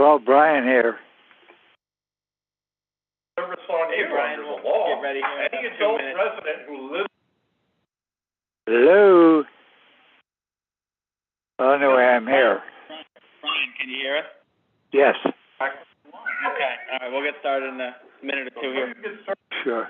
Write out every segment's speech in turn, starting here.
Hello, Brian here. Service on Hey, you Brian, under we'll the law. get ready here in Any about 2 adult minutes. resident who lives. Hello. Oh, no, I'm here. Brian, can you hear us? Yes. Okay, all right, we'll get started in a minute or two here. Sure.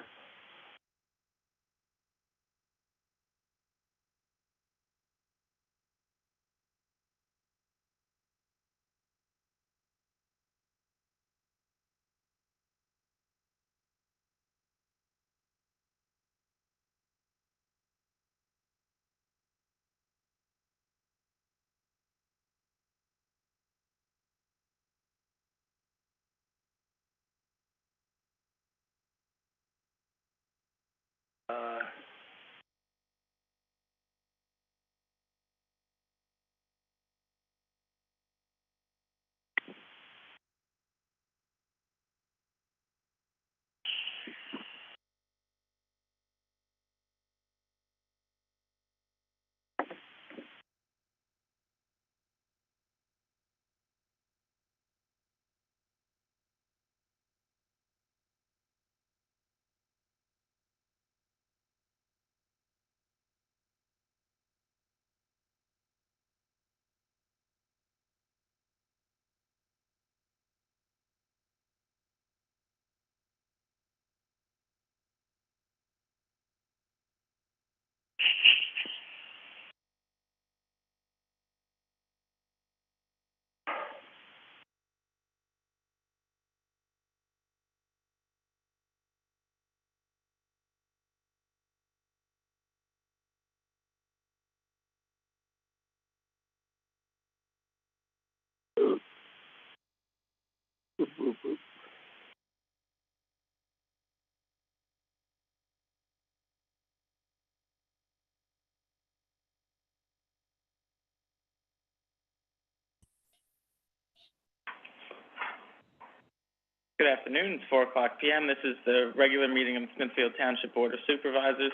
Good afternoon, it's 4:00 p.m. This is the regular meeting of the Smithfield Township Board of Supervisors.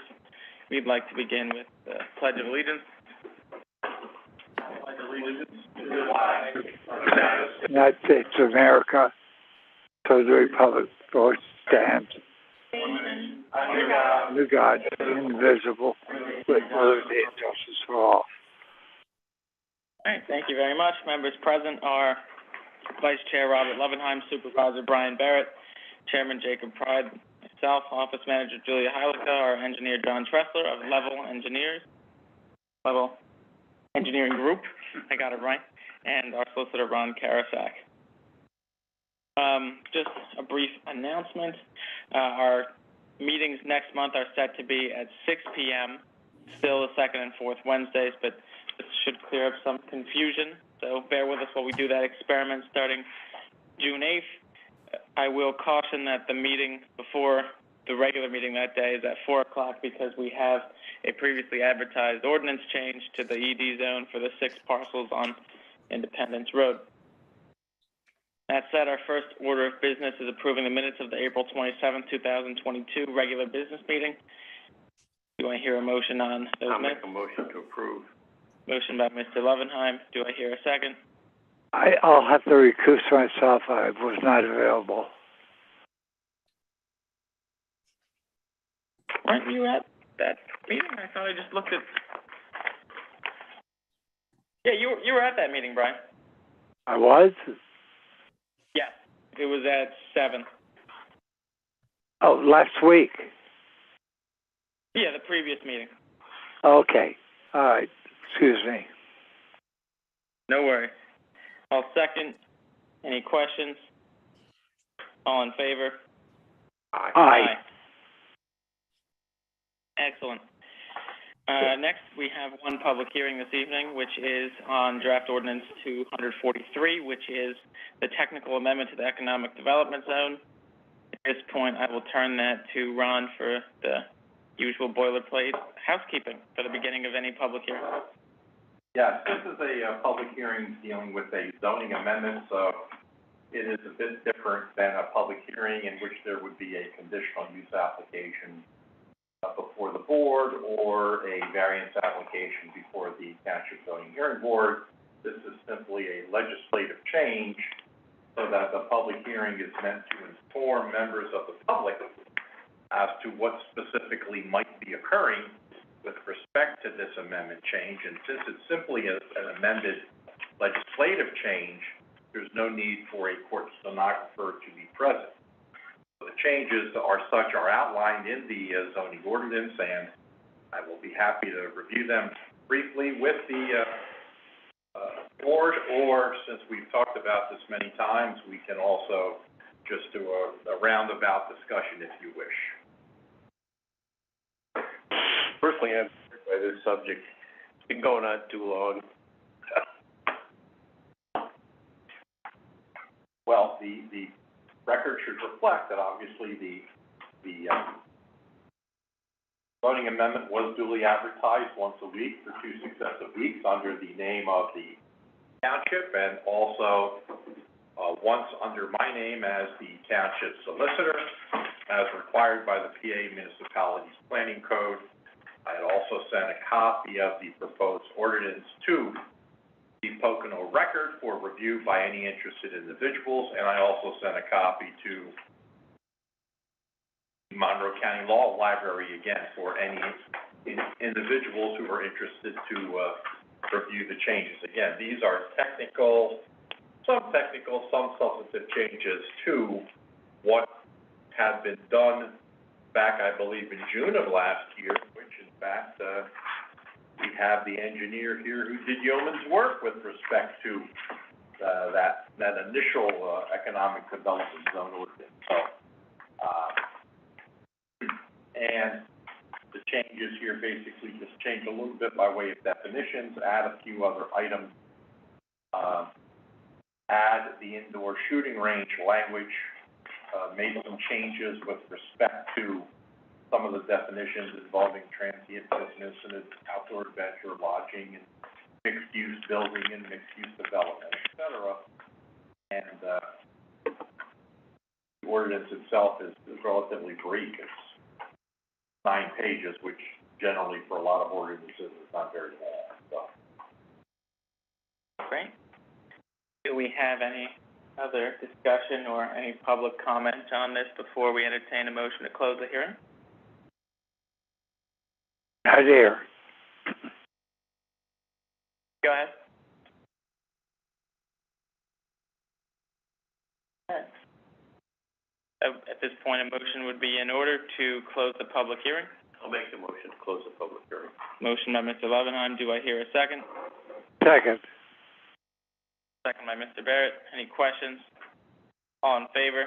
We'd like to begin with the Pledge of Allegiance. Pledge of Allegiance to the flag of the United States of America, to the republic for which it stands, under God, indivisible, with liberty and justice for all. All right, thank you very much. Members present are Vice Chair Robert Levenheim, Supervisor Brian Barrett, Chairman Jacob Pride, myself, Office Manager Julia Heilica, our engineer John Tressler of Level Engineering Group, I got it right, and our solicitor Ron Karasak. Just a brief announcement. Our meetings next month are set to be at 6 p.m., still the second and fourth Wednesdays, but this should clear up some confusion. So bear with us while we do that experiment starting June 8th. I will caution that the meeting before the regular meeting that day is at 4 o'clock because we have a previously advertised ordinance change to the ED zone for the 6 parcels on Independence Road. That said, our first order of business is approving the minutes of the April 27, 2022 regular business meeting. Do I hear a motion on those minutes? I'll make a motion to approve. Motion by Mr. Levenheim. Do I hear a second? I'll have to recuse myself. I was not available. Weren't you at that meeting? I thought I just looked at... Yeah, you were at that meeting, Brian. I was? Yeah, it was at 7. Oh, last week. Yeah, the previous meeting. Okay. All right. Excuse me. No worries. I'll second. Any questions? All in favor? Aye. Excellent. Next, we have one public hearing this evening, which is on Draft Ordinance 243, which is the technical amendment to the Economic Development Zone. At this point, I will turn that to Ron for the usual boilerplate housekeeping for the beginning of any public hearing. Yes, this is a public hearing dealing with a zoning amendment, so it is a bit different than a public hearing in which there would be a conditional use application before the board or a variance application before the Township Zoning Hearing Board. This is simply a legislative change so that the public hearing is meant to inform members of the public as to what specifically might be occurring with respect to this amendment change. And since it's simply an amended legislative change, there's no need for a court stenographer to be present. So the changes are outlined in the zoning ordinance, and I will be happy to review them briefly with the board, or since we've talked about this many times, we can also just do a roundabout discussion if you wish. Personally, I'm bored by this subject. It's been going on too long. Well, the record should reflect that obviously the zoning amendment was duly advertised once a week for 2 successive weeks under the name of the township, and also once under my name as the township solicitor, as required by the PA Municipalities Planning Code. I had also sent a copy of the proposed ordinance to the Pocono Record for review by any interested individuals, and I also sent a copy to the Monroe County Law Library, again, for any individuals who are interested to review the changes. Again, these are some substantive changes to what had been done back, I believe, in June of last year, which in fact, we have the engineer here who did yeoman's work with respect to that initial economic development zone ordinance. So, and the changes here basically just change a little bit by way of definitions, add a few other items, add the indoor shooting range language, made some changes with respect to some of the definitions involving transient business and outdoor adventure lodging and mixed-use building and mixed-use development, et cetera. And the ordinance itself is relatively brief. It's 9 pages, which generally for a lot of ordinances is not very long. So. Great. Do we have any other discussion or any public comment on this before we entertain a motion to close the hearing? Not here. Go ahead. At this point, a motion would be in order to close the public hearing. I'll make the motion to close the public hearing. Motion by Mr. Levenheim. Do I hear a second? Second. Second by Mr. Barrett. Any questions? All in favor?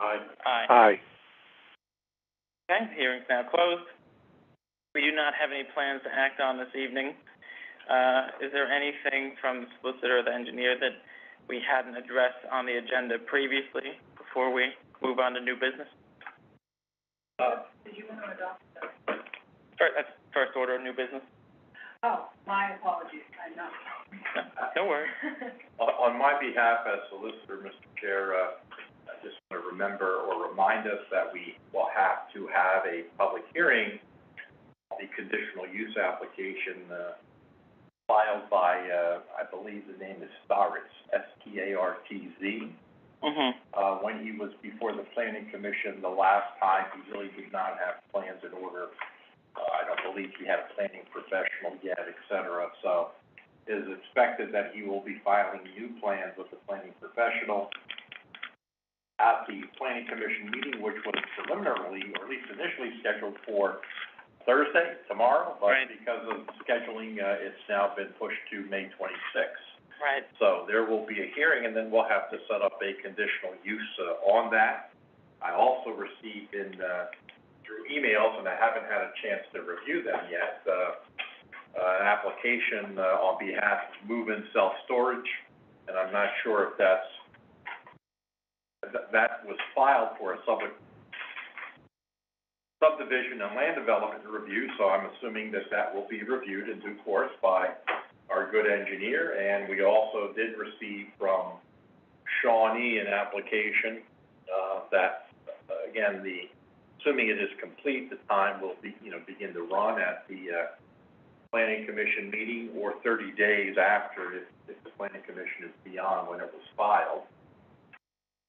Aye. Aye. Aye. Okay, hearing's now closed. We do not have any plans to act on this evening. Is there anything from the solicitor or the engineer that we hadn't addressed on the agenda previously before we move on to new business? Did you want to adopt that? That's first order of new business. Oh, my apologies, I'm not. No worries. On my behalf as solicitor, Mr. Chair, I just want to remind us that we will have to have a public hearing on the conditional use application filed by, I believe the name is Startz, S-T-A-R-T-Z. When he was before the Planning Commission the last time, he really did not have plans in order. I don't believe he had a planning professional yet, et cetera. So it is expected that he will be filing new plans with the planning professional at the Planning Commission meeting, which was preliminarily, or at least initially scheduled for Thursday, tomorrow, but right. Because of scheduling, it's now been pushed to May 26th. Right. So there will be a hearing, and then we'll have to set up a conditional use on that. I also received through emails, and I haven't had a chance to review them yet, an application on behalf of Move-In Self-Storage, and I'm not sure if that was filed for a subdivision and land development review, so I'm assuming that will be reviewed in due course by our good engineer. And we also did receive from Shawnee an application that, again, assuming it is complete, the time will begin to run at the Planning Commission meeting, or 30 days after if the Planning Commission is beyond when it was filed.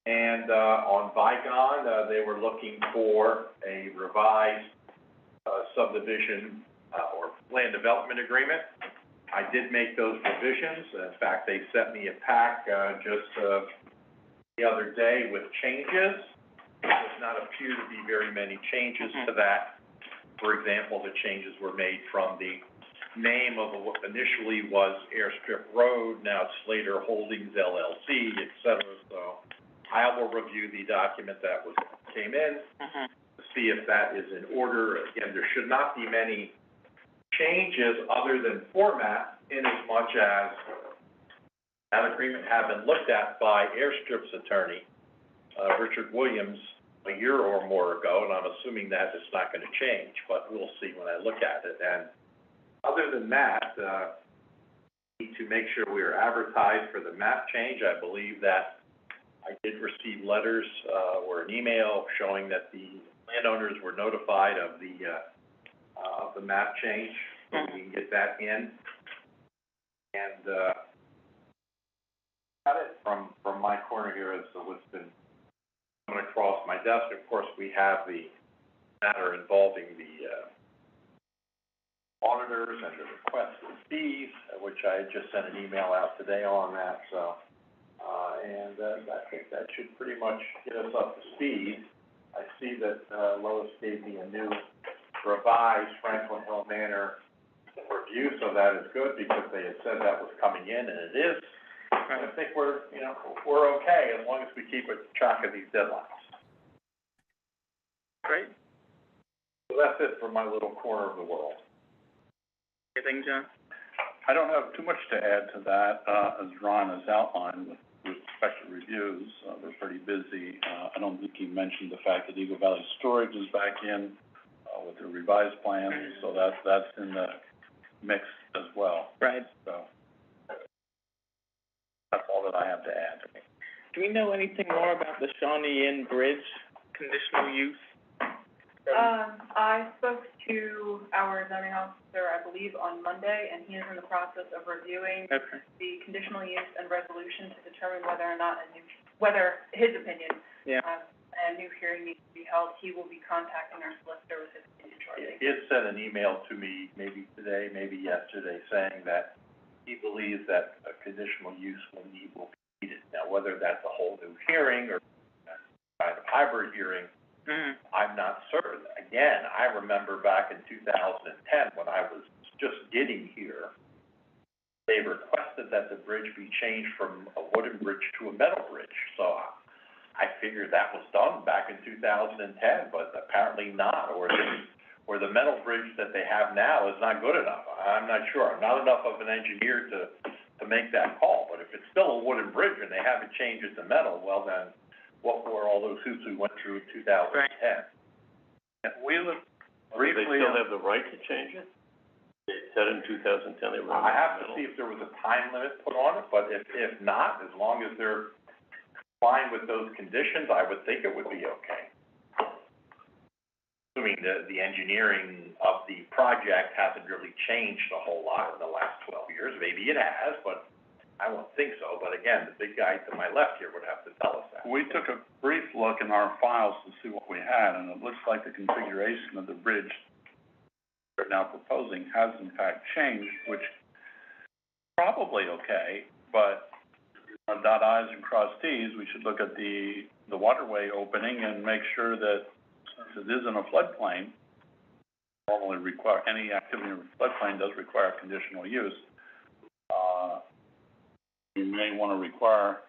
And, on Vicon, they were looking for a revised, subdivision, or land development agreement. I did make those revisions. In fact, they sent me a pack, just, the other day with changes. There does not appear to be very many changes to that. For example, the changes were made from the name of what initially was Airstrip Road, now it's Slater Holdings LLC, et cetera. So I will review the document that came in to see if that is in order. Again, there should not be many changes other than format, in as much as that agreement had been looked at by Airstrip's attorney, Richard Williams, a year or more ago, and I'm assuming that it's not going to change, but we'll see when I look at it. And other than that, we need to make sure we are advertised for the map change. I believe that I did receive letters, or an email showing that the landowners were notified of the map change, so we can get that in. And, got it from my corner here is what's been coming across my desk. Of course, we have the matter involving the, auditors and the request for fees, which I just sent an email out today on that, so, I think that should pretty much get us up to speed. I see that, Lois gave me a new revised Franklin Hill Manor review, so that is good, because they had said that was coming in, and it is. I think we're okay, as long as we keep a track of these deadlines. Great. So that's it for my little corner of the world. Anything, John? I don't have too much to add to that, as Ron has outlined with special reviews. We're pretty busy. I don't think he mentioned the fact that Eagle Valley Storage is back in, with the revised plans, so that's in the mix as well. Right. So, that's all that I have to add. Do we know anything more about the Shawnee Inn Bridge conditional use? I spoke to our zoning officer, I believe, on Monday, and he is in the process of reviewing the conditional use and resolution to determine whether or not whether his opinion, a new hearing needs to be held. He will be contacting our solicitor with his opinion shortly. He had sent an email to me, maybe today, maybe yesterday, saying that he believes that a conditional use will be needed. Now, whether that's a whole new hearing or kind of hybrid hearing, I'm not certain. Again, I remember back in 2010, when I was just getting here, they requested that the bridge be changed from a wooden bridge to a metal bridge. So I figured that was done back in 2010, but apparently not, or the metal bridge that they have now is not good enough. I'm not sure. I'm not enough of an engineer to make that call, but if it's still a wooden bridge and they haven't changed it to metal, well then, what were all those hoops we went through in 2010? We look Briefly, they still have the right to change it? They said in 2010 they were. I have to see if there was a time limit put on it, but if not, as long as they're complying with those conditions, I would think it would be okay. Assuming the engineering of the project hasn't really changed a whole lot in the last 12 years. Maybe it has, but I won't think so. But again, the big guy to my left here would have to tell us that. We took a brief look in our files to see what we had, and it looks like the configuration of the bridge we're now proposing has in fact changed, which is probably okay, but on dot I's and cross T's, we should look at the waterway opening and make sure that since it is in a floodplain, normally any activity in a floodplain does require conditional use. You may want to require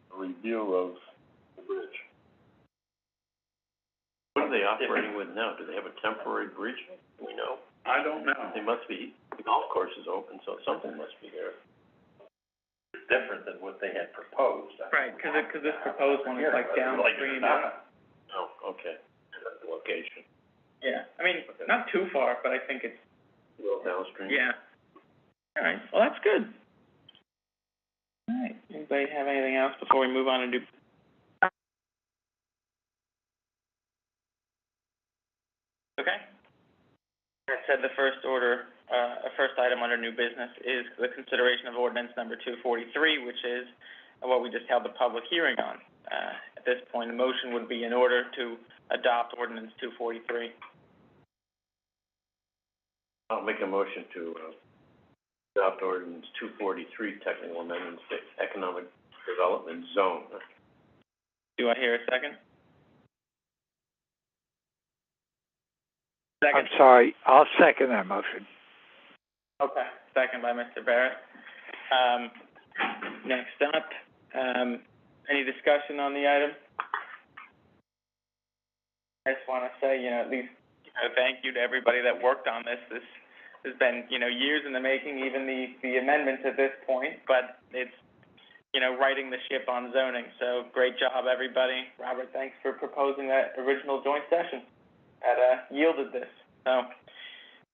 a review of the bridge. What are they operating with now? Do they have a temporary bridge? Do we know? I don't know. They must be, the golf course is open, so something must be there. It's different than what they had proposed. Right, because this proposed one is like downstream. Oh, okay. That's the location. Yeah, I mean, not too far, but I think it's. A little downstream. Yeah. All right, well, that's good. All right, anybody have anything else before we move on and do? Okay. I said the first item under new business is the consideration of ordinance number 243, which is what we just held the public hearing on. At this point, the motion would be in order to adopt ordinance 243. I'll make a motion to, adopt ordinance 243, technical amendments to economic development zone. Do I hear a second? I'm sorry, I'll second that motion. Okay, second by Mr. Barrett. Next up, any discussion on the item? I just want to say, at least, thank you to everybody that worked on this. This has been, years in the making, even the amendment at this point, but it's, righting the ship on zoning. So great job, everybody. Robert, thanks for proposing that original joint session that yielded this. So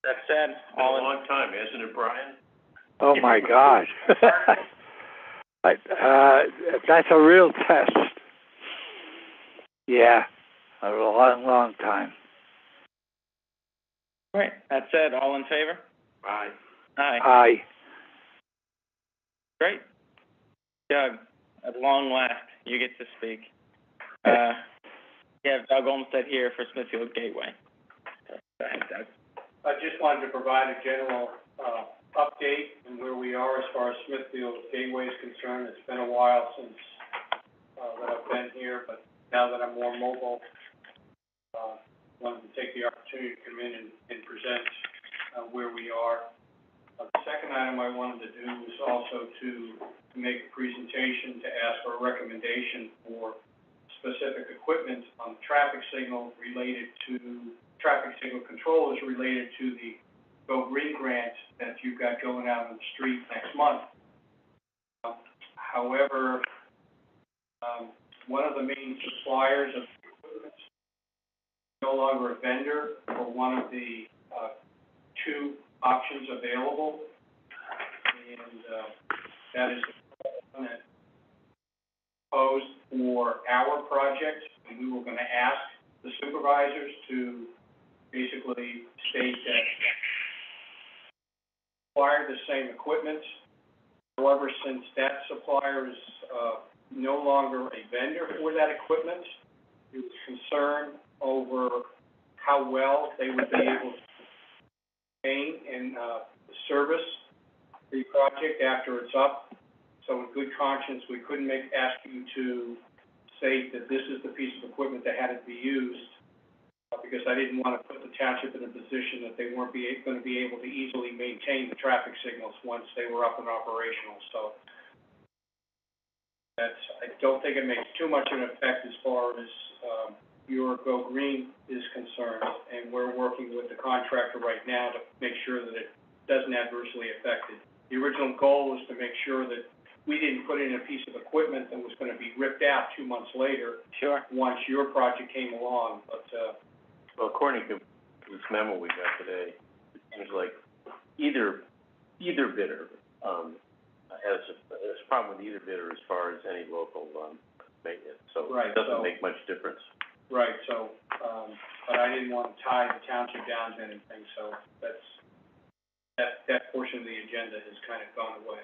that said, Been a long time, isn't it, Brian? Oh, my God. That's a real test. Yeah, a long, long time. All right, that said, all in favor? Aye. Aye. Aye. Great. Doug, at long last, you get to speak. We have Doug Olmsted here for Smithfield Gateway. Go ahead, Doug. I just wanted to provide a general update on where we are as far as Smithfield Gateway is concerned. It's been a while since that I've been here, but now that I'm more mobile, wanted to take the opportunity to come in and present where we are. The second item I wanted to do was also to make a presentation to ask for a recommendation for specific equipment on traffic signal controllers related to the Go Green grant that you've got going out on the street next month. However, one of the main suppliers of equipment is no longer a vendor for one of the two options available, and that is the one that proposed for our project, and we were going to ask the supervisors to basically state that acquire the same equipment. However, since that supplier is no longer a vendor for that equipment, there was concern over how well they would be able to maintain and service the project after it's up. So in good conscience, we couldn't ask you to state that this is the piece of equipment that had to be used, because I didn't want to put the township in a position that they weren't going to be able to easily maintain the traffic signals once they were up and operational. So I don't think it makes too much of an effect as far as your Go Green is concerned, and we're working with the contractor right now to make sure that it doesn't adversely affect it. The original goal was to make sure that we didn't put in a piece of equipment that was going to be ripped out 2 months later. Sure. Once your project came along, but Well, according to this memo we got today, it seems like either bidder has a problem with either bidder as far as any local maintenance. So right, it doesn't make much difference. Right. So, but I didn't want to tie the township down to anything. So that portion of the agenda has kind of gone away.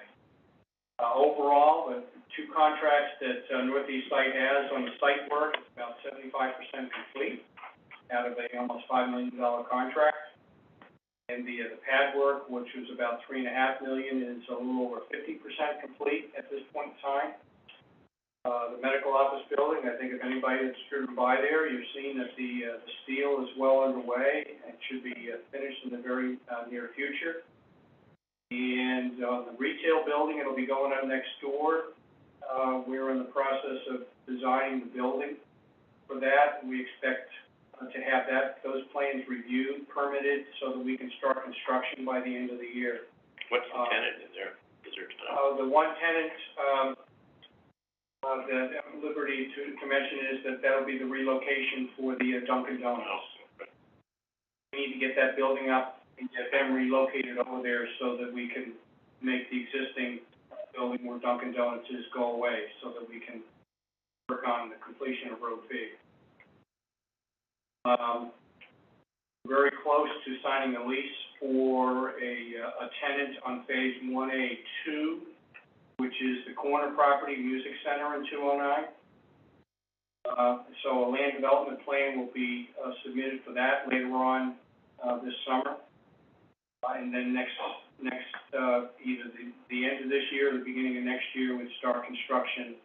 Overall, the two contracts that Northeast Site has on the site work is about 75% complete out of a almost $5 million contract. And the pad work, which was about $3.5 million, is a little over 50% complete at this point in time. The medical office building, I think if anybody that's driven by there, you've seen that the steel is well underway and should be finished in the very near future. And the retail building, it'll be going up next door. We're in the process of designing the building for that. We expect to have those plans reviewed, permitted, so that we can start construction by the end of the year. What's the tenant in there? The one tenant, that I'm at liberty to mention is that that'll be the relocation for the Dunkin' Donuts. We need to get that building up and get them relocated over there so that we can make the existing building where Dunkin' Donuts is go away, so that we can work on the completion of Road B. Very close to signing a lease for a tenant on Phase 1A2, which is the corner property music center in 209. So a land development plan will be submitted for that later on this summer. And then next either the end of this year or the beginning of next year, we'd start construction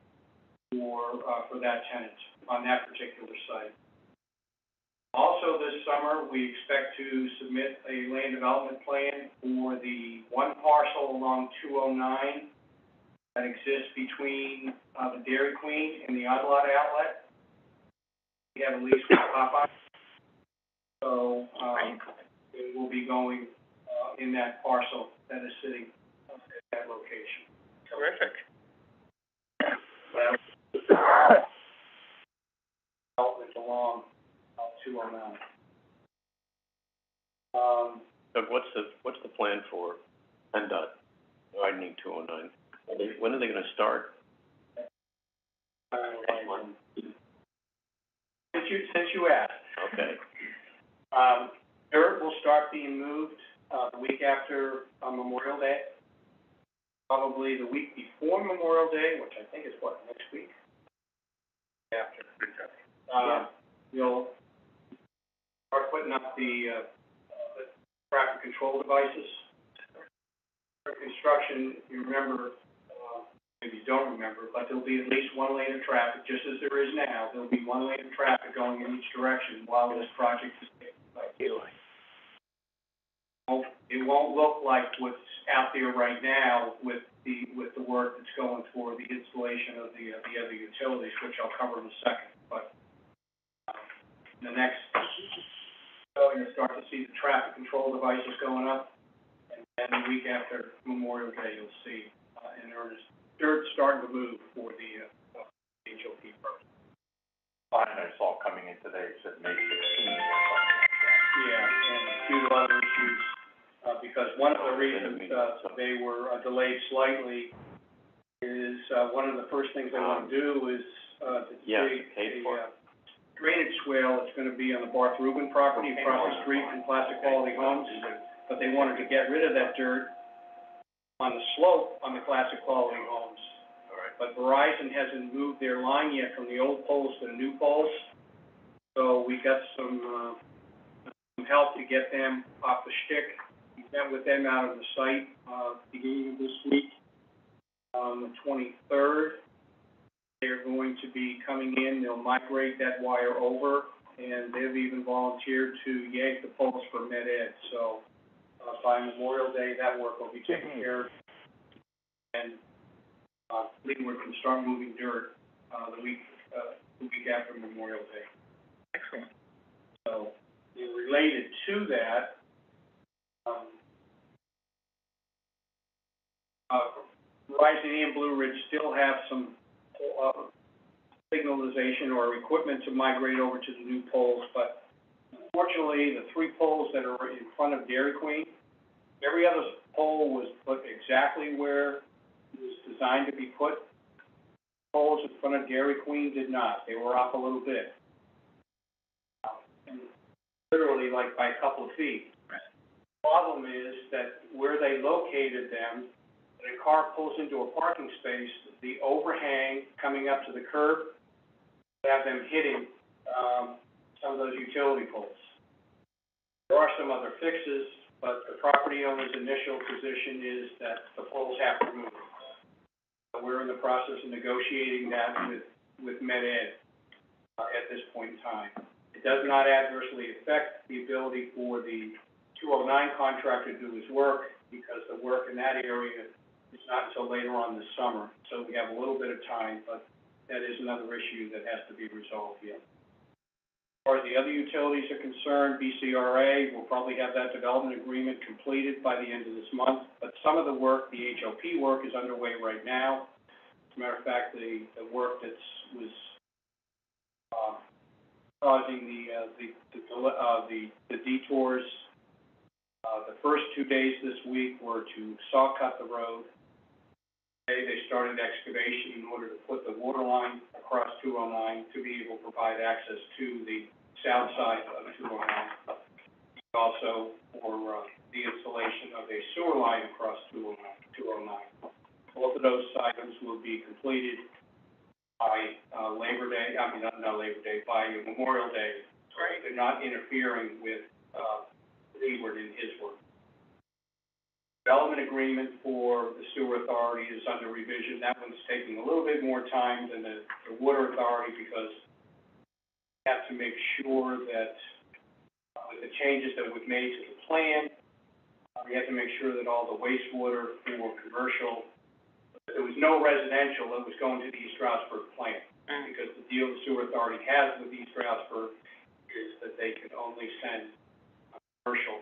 for that tenant on that particular site. Also this summer, we expect to submit a land development plan for the one parcel along 209 that exists between the Dairy Queen and the Odd-Lot Outlet. We have a lease with Popeye. So it will be going in that parcel that is sitting at that location. Terrific. Development along 209. Doug, what's the plan for PennDOT widening 209? When are they gonna start? Since you asked. Okay. Dirt will start being moved, the week after, Memorial Day. Probably the week before Memorial Day, which I think is next week? After. You'll start putting up the traffic control devices. For construction, you remember, maybe you don't remember, but there'll be at least one lane of traffic, just as there is now. There'll be one lane of traffic going in each direction while this project is taking place. It won't look like what's out there right now with the work that's going for the installation of the other utilities, which I'll cover in a second. But in the next, so you'll start to see the traffic control devices going up, and then the week after Memorial Day, you'll see in earnest dirt starting to move for the HOP first. I saw coming in today, it said May 16th. Yeah, and due to other issues, because one of the reasons they were delayed slightly is one of the first things they want to do is to create a drainage swale that's going to be on the Barth Rubin property across the street from Classic Quality Homes, but they wanted to get rid of that dirt on the slope on the Classic Quality Homes. All right. But Verizon hasn't moved their line yet from the old poles to the new poles, so we got some help to get them off the shtick. We met with them out of the site beginning of this week, on the 23rd. They're going to be coming in. They'll migrate that wire over, and they've even volunteered to yank the poles for Med Ed. So by Memorial Day, that work will be taken care of, and Leawood can start moving dirt the week after Memorial Day. Excellent. So related to that, Verizon and Blue Ridge still have some signalization or equipment to migrate over to the new poles, but unfortunately, the three poles that are in front of Dairy Queen, every other pole was put exactly where it was designed to be put. Poles in front of Dairy Queen did not. They were off a little bit. And literally like by a couple of feet. Right. The problem is that where they located them, when a car pulls into a parking space, the overhang coming up to the curb, have them hitting some of those utility poles. There are some other fixes, but the property owner's initial position is that the poles have to move. So we're in the process of negotiating that with Med Ed at this point in time. It does not adversely affect the ability for the 209 contractor to do his work, because the work in that area is not until later on this summer. So we have a little bit of time, but that is another issue that has to be resolved yet. As far as the other utilities are concerned, BCRA will probably have that development agreement completed by the end of this month. But some of the work, the HOP work, is underway right now. As a matter of fact, the work that was causing the detours, the first 2 days this week were to saw cut the road. Today they started excavation in order to put the water line across 209 to be able to provide access to the south side of 209. Also for the installation of a sewer line across 209. Both of of those items will be completed by, Labor Day, not Labor Day, by Memorial Day. Right. They're not interfering with, Edward in his work. Development agreement for the sewer authority is under revision. That one's taking a little bit more time than the water authority because we have to make sure that, with the changes that we've made to the plan, we have to make sure that all the wastewater for commercial, there was no residential that was going to the East Stroudsburg plant. Because the deal the sewer authority has with East Stroudsburg is that they can only send commercial.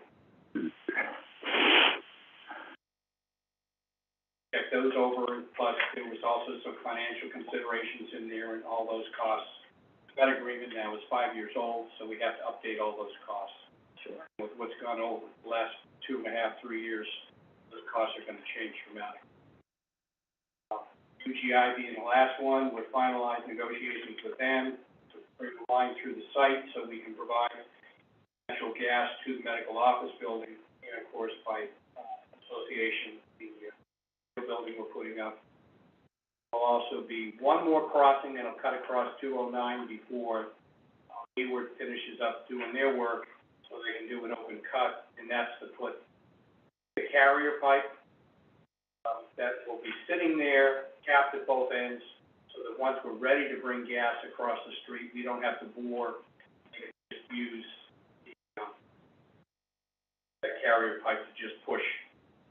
Check those over, plus there was also some financial considerations in there and all those costs. That agreement now is 5 years old, so we have to update all those costs. Sure. With what's gone over the last 2.5, 3 years, those costs are gonna change dramatically. UGI being the last one, we're finalizing negotiations with them to bring the line through the site so we can provide natural gas to the medical office building, and of course by association, the building we're putting up. There'll also be one more crossing that'll cut across 209 before Hayward finishes up doing their work, so they can do an open cut, and that's to put the carrier pipe that will be sitting there, capped at both ends, so that once we're ready to bring gas across the street, we don't have to bore, we can just use the carrier pipe to just push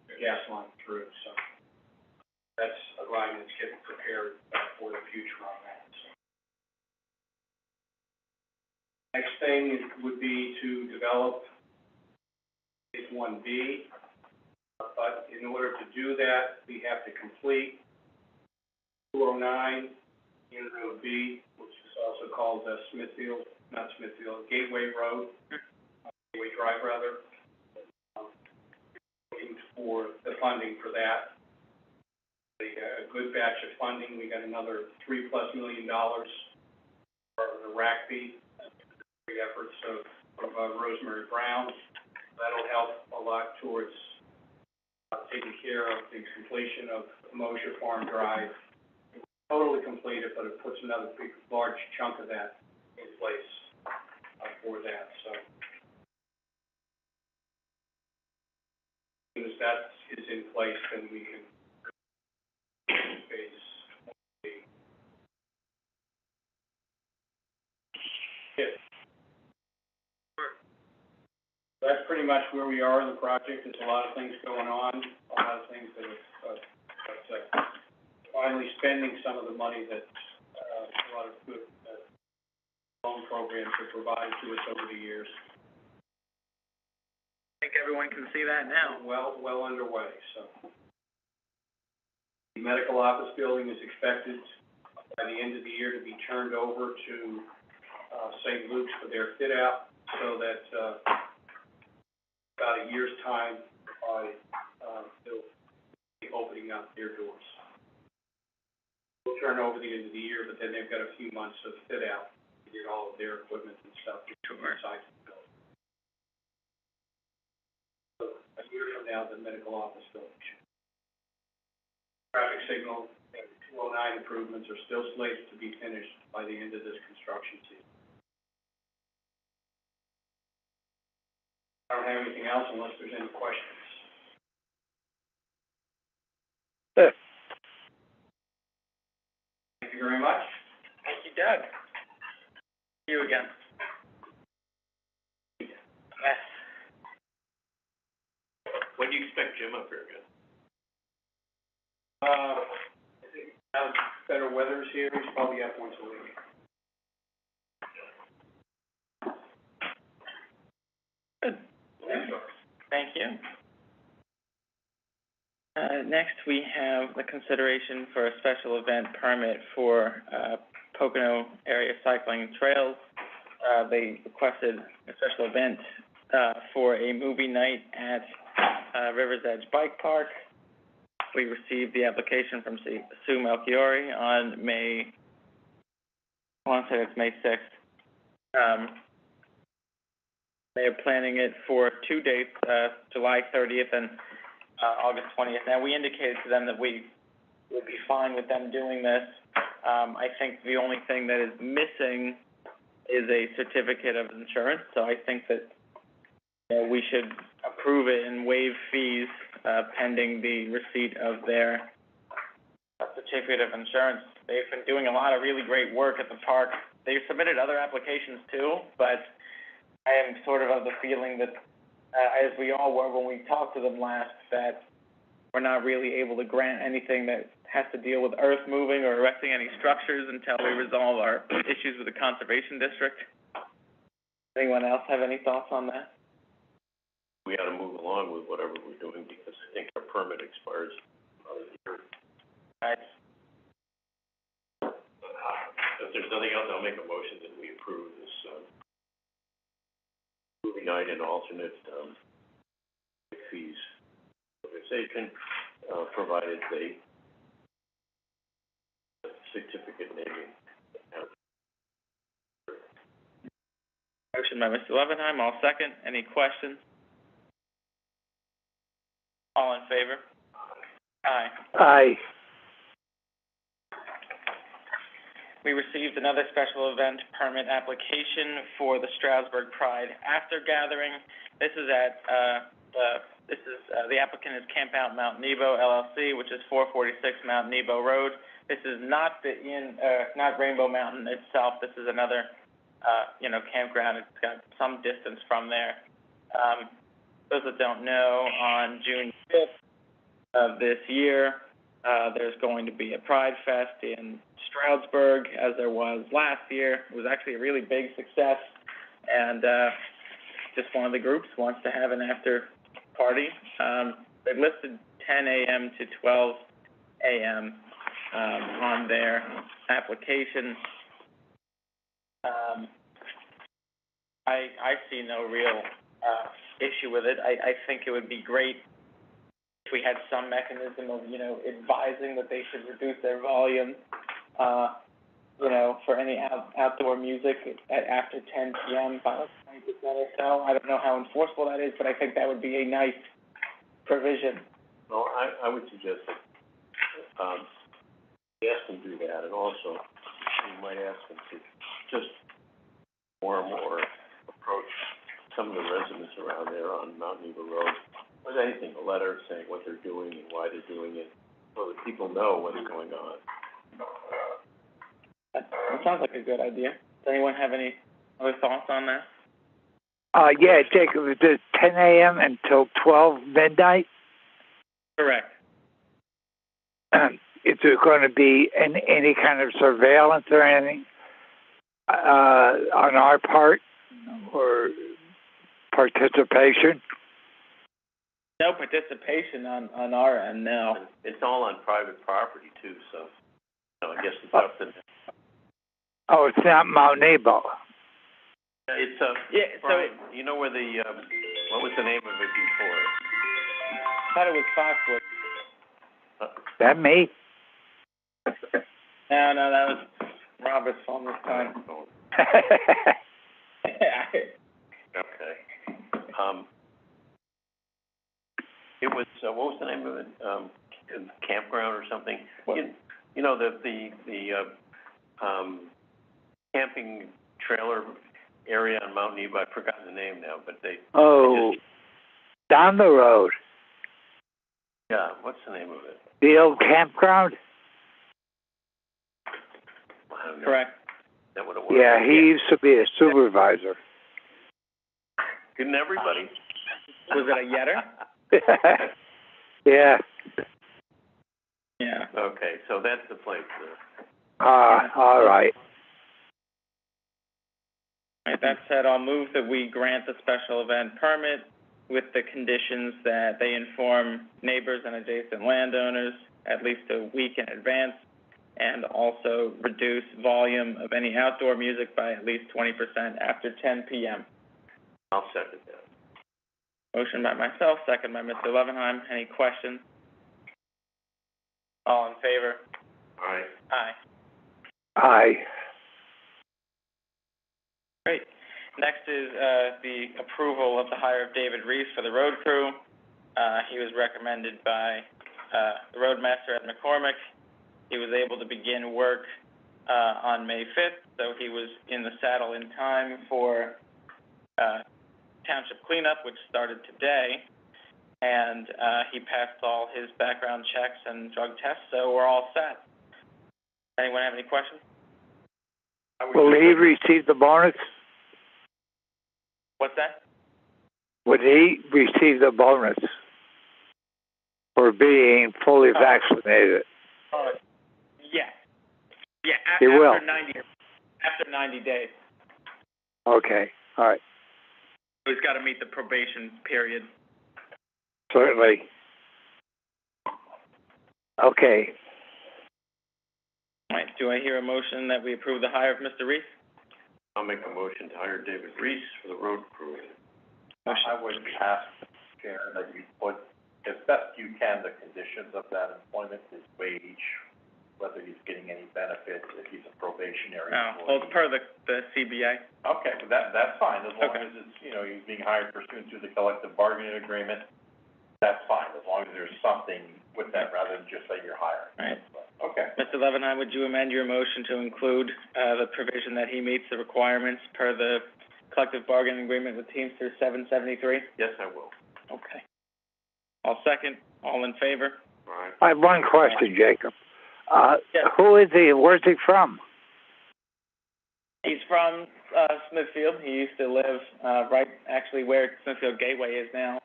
the gas line through, so that's a line that's getting prepared for the future on that. So. Next thing would be to develop phase 1B, but in order to do that, we have to complete 209 Unit Road B, which is also called Gateway Road, Gateway Drive rather. Looking for the funding for that. A good batch of funding. We got another $3+ million for the RACB efforts of Rosemary Brown. That'll help a lot towards taking care of the completion of Mosher Farm Drive. It's totally completed, but it puts another big, large chunk of that in place for that. So, as soon as that is in place, then we can phase 1B. Yeah. That's pretty much where we are in the project. There's a lot of things going on, a lot of things that are finally spending some of the money that a lot of good loan programs have provided to us over the years. I think everyone can see that now. Well underway, so. The medical office building is expected by the end of the year to be turned over to St. Luke's for their fit out, so that about a year's time, they'll be opening up their doors. We'll turn over the end of the year, but then they've got a few months of fit out to get all of their equipment and stuff inside the building. So a year from now, the medical office building. Traffic signal and 209 improvements are still slated to be finished by the end of this construction season. I don't have anything else unless there's any questions. Yes. Thank you very much. Thank you, Doug. See you again. Yes. When do you expect Jim up here again? I think now better weather's here, he's probably up once a week. Good. Thank you. Next, we have the consideration for a special event permit for Pocono area cycling trails. They requested a special event for a movie night at River's Edge Bike Park. We received the application from Sue Melchiori on May 6th. They are planning it for 2 dates, July 30th and August 20th. Now, we indicated to them that we would be fine with them doing this. I think the only thing that is missing is a certificate of insurance, so I think that, we should approve it and waive fees, pending the receipt of their certificate of insurance. They've been doing a lot of really great work at the park. They've submitted other applications too, but I am sort of the feeling that, as we all were when we talked to them last, that we're not really able to grant anything that has to deal with earth moving or erecting any structures until we resolve our issues with the conservation district. Anyone else have any thoughts on that? We ought to move along with whatever we're doing, because I think our permit expires another year. Right. If there's nothing else, I'll make a motion that we approve this, movie night and alternate, fees. Organization, provided they certificate naming. Motion by Mr. Levenheim, all second. Any questions? All in favor? Aye. Aye. We received another special event permit application for the Stroudsburg Pride After Gathering. This is at, the applicant is Camp Out Mount Nebo LLC, which is 446 Mount Nebo Road. This is not not Rainbow Mountain itself. This is another, campground. It's got some distance from there. Those that don't know, on June 5th of this year, there's going to be a Pride Fest in Stroudsburg, as there was last year. It was actually a really big success, and just one of the groups wants to have an after party. They listed 10 a.m. to 12 a.m. On their application. I see no real issue with it. I think it would be great if we had some mechanism of, advising that they should reduce their volume, for any outdoor music after 10 p.m. by 20% or so. I don't know how enforceable that is, but I think that would be a nice provision. Well, I would suggest that, ask them to do that, and also, we might ask them to just more and more approach some of the residents around there on Mount Nebo Road with anything, a letter saying what they're doing and why they're doing it, so that people know what's going on. That sounds like a good idea. Does anyone have any other thoughts on that? Yeah, Jake, it was 10 a.m. until 12 midnight. Correct. Is there going to be any kind of surveillance or anything on our part, or participation? No participation on our end, no. It's all on private property too, so, I guess it's up to them. Oh, it's not Mount Nebo. It's, yeah, Brian, you know where the, what was the name of it before? I thought it was Foxwood. That me? No, that was Robert's phone this time. Okay. It was, what was the name of it? Campground or something? The camping trailer area on Mount Nebo. I've forgotten the name now, but they. Oh, down the road. Yeah, what's the name of it? The old campground? I don't know. Correct. Is that what it was? Yeah, he used to be a supervisor. Couldn't everybody? Was it a Yetter? Yeah. Yeah. Okay, so that's the place. All right. All right, that said, I'll move that we grant the special event permit with the conditions that they inform neighbors and adjacent landowners at least a week in advance, and also reduce volume of any outdoor music by at least 20% after 10 p.m. I'll second that. Motion by myself, second by Mr. Levenheim. Any questions? All in favor? Aye. Aye. Aye. Great. Next is the approval of the hire of David Reese for the road crew. He was recommended by the roadmaster at McCormick. He was able to begin work on May 5th, so he was in the saddle in time for township cleanup, which started today, and he passed all his background checks and drug tests, so we're all set. Anyone have any questions? Will he receive the bonus? What's that? Would he receive the bonus for being fully vaccinated? Yes. Yeah, He will. after 90 days. Okay, all right. He's got to meet the probation period. Certainly. Okay. All right, do I hear a motion that we approve the hire of Mr. Reese? I'll make a motion to hire David Reese for the road crew. I would ask, Chair, that you put, as best you can, the conditions of that employment, his wage, whether he's getting any benefits, if he's a probationary employee. Well, it's per the CBA. Okay, well, that's fine, as long as it's, he's being hired pursuant to the collective bargaining agreement, that's fine, as long as there's something with that rather than just say you're hiring. Right. Okay. Mr. Levenheim, would you amend your motion to include the provision that he meets the requirements per the collective bargaining agreement with Teamsters 773? Yes, I will. Okay. I'll second. All in favor? All right. I have one question, Jacob. Yes. Who is he? Where's he from? He's from Smithfield. He used to live right actually where Smithfield Gateway is now.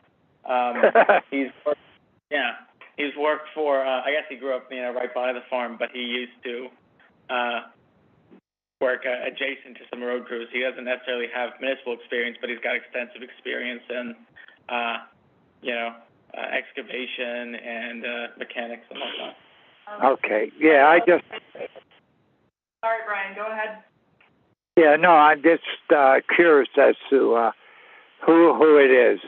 He's worked for I guess he grew up, right by the farm, but he used to work adjacent to some road crews. He doesn't necessarily have municipal experience, but he's got extensive experience in excavation and mechanics and whatnot. Okay. Yeah, I just. Sorry, Brian, go ahead. Yeah, no, I'm just curious as to who it is.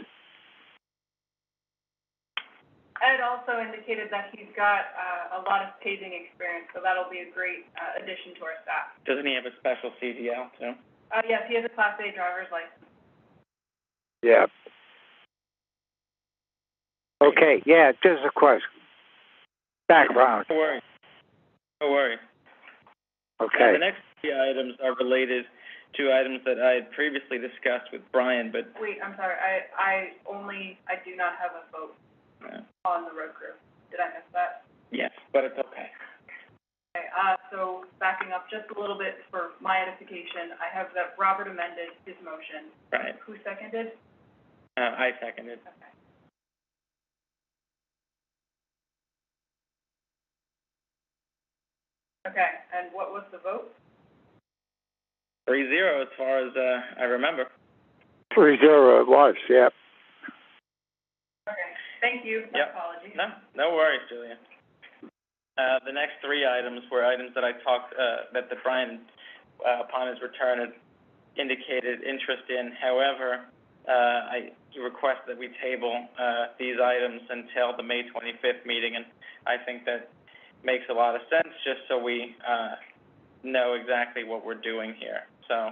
Ed also indicated that he's got a lot of paving experience, so that'll be a great addition to our staff. Doesn't he have a special CDL too? Yes, he has a Class A driver's license. Yeah. Okay, yeah, just a question. Background. No worries. No worries. Okay. The next three items are related to items that I had previously discussed with Brian, but... Wait, I'm sorry, I do not have a vote on the road crew. Did I miss that? Yes, but it's okay. Okay, so backing up just a little bit for my edification, I have that Robert amended his motion. Right. Who seconded? I seconded. Okay. Okay, and what was the vote? 3-0 as far as I remember. 3-0 it was, yeah. Okay, thank you. Yep. Apologies. No worries, Julia. The next three items were items that I talked, that Brian, upon his return, had indicated interest in. However, I request that we table these items until the May 25th meeting, and I think that makes a lot of sense, just so we know exactly what we're doing here. So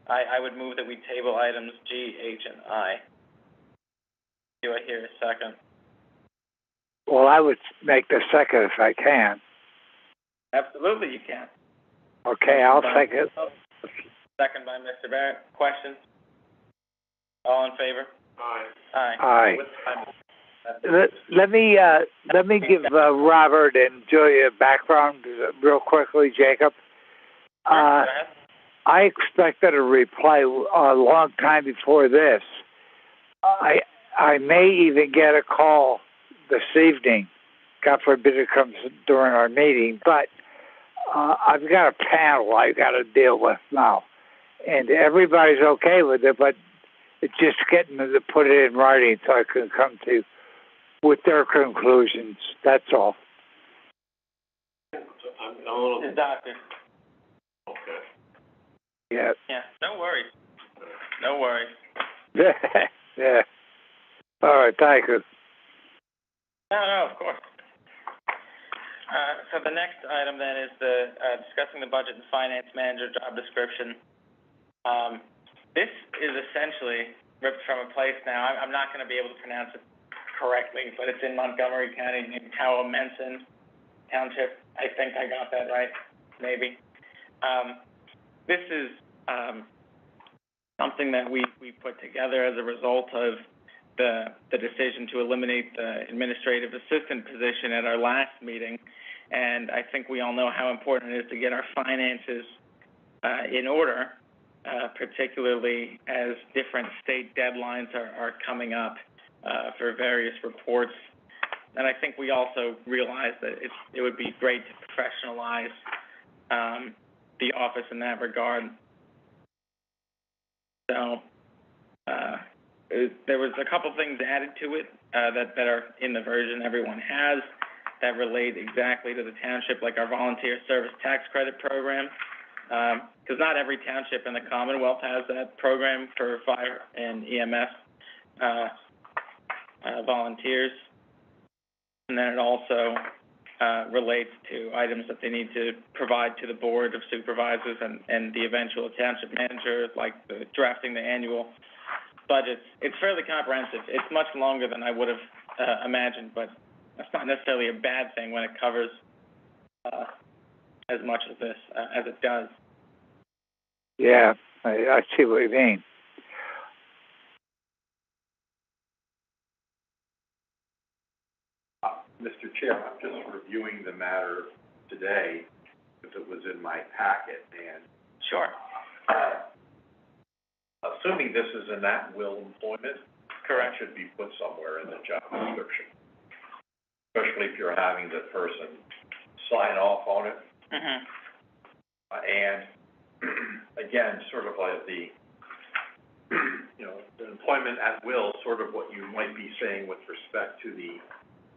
I would move that we table items G, H, and I. Do I hear a second? Well, I would make the second if I can. Absolutely, you can. Okay, I'll second. Second by Mr. Barrett. Questions? All in favor? Aye. Aye. What time? Let me give Robert and Julia background real quickly, Jacob. Go ahead. I expected a reply a long time before this. I may even get a call this evening. God forbid it comes during our meeting, but I've got a panel I've got to deal with now, and everybody's okay with it, but it's just getting them to put it in writing so I can come to with their conclusions. That's all. I'm a little... The doctor. Okay. Yeah. Yeah, no worries. No worries. Yeah. All right, thank you. No, of course. So the next item then is discussing the budget and finance manager job description. This is essentially ripped from a place now. I'm not going to be able to pronounce it correctly, but it's in Montgomery County, named Tawa-Menson Township. I think I got that right, maybe. This is something that we put together as a result of the decision to eliminate the administrative assistant position at our last meeting, and I think we all know how important it is to get our finances in order, particularly as different state deadlines are coming up for various reports. And I think we also realize that it would be great to professionalize the office in that regard. So there was a couple things added to it that are in the version everyone has that relate exactly to the township, like our volunteer service tax credit program, because not every township in the Commonwealth has that program for fire and EMS volunteers. And then it also relates to items that they need to provide to the Board of Supervisors and the eventual township manager, like drafting the annual budgets. It's fairly comprehensive. It's much longer than I would have imagined, but that's not necessarily a bad thing when it covers as much of this as it does. Yeah, I see what you mean. Mr. Chair, I'm just reviewing the matter today because it was in my packet, and Sure. Assuming this is an at-will employment, Correct. that should be put somewhere in the job description, especially if you're having the person sign off on it. Mm-hmm. And again, sort of like the employment at will, sort of what you might be saying with respect to the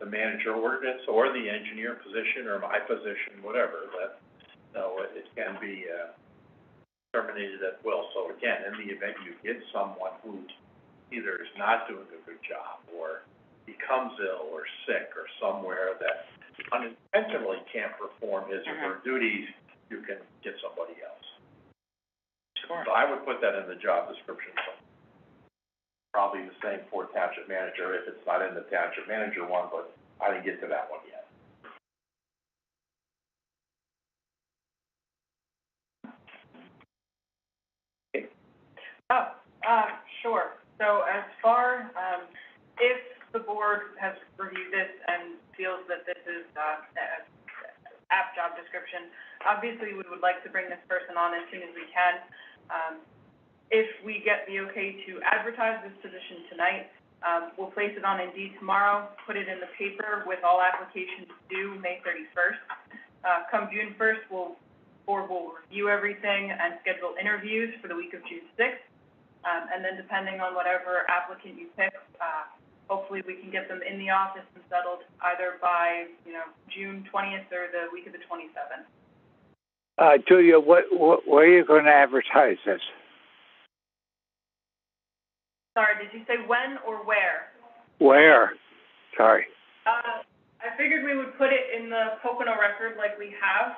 manager ordinance or the engineer position or my position, whatever, that, it can be terminated at will. So again, in the event you get someone who either is not doing a good job or becomes ill or sick or somewhere that unintentionally can't perform his or her duties, you can get somebody else. Sure. So I would put that in the job description. Probably the same for township manager if it's not in the township manager one, but I didn't get to that one yet. Sure. So as far, if the board has reviewed this and feels that this is an apt job description, obviously we would like to bring this person on as soon as we can. If we get the okay to advertise this position tonight, we'll place it on Indeed tomorrow, put it in the paper with all applications due May 31st. Come June 1st, board will review everything and schedule interviews for the week of June 6th. And then depending on whatever applicant you pick, hopefully we can get them in the office and settled either by, June 20th or the week of the 27th. Julia, where are you going to advertise this? Sorry, did you say when or where? Where? Sorry. I figured we would put it in the Pocono record like we have.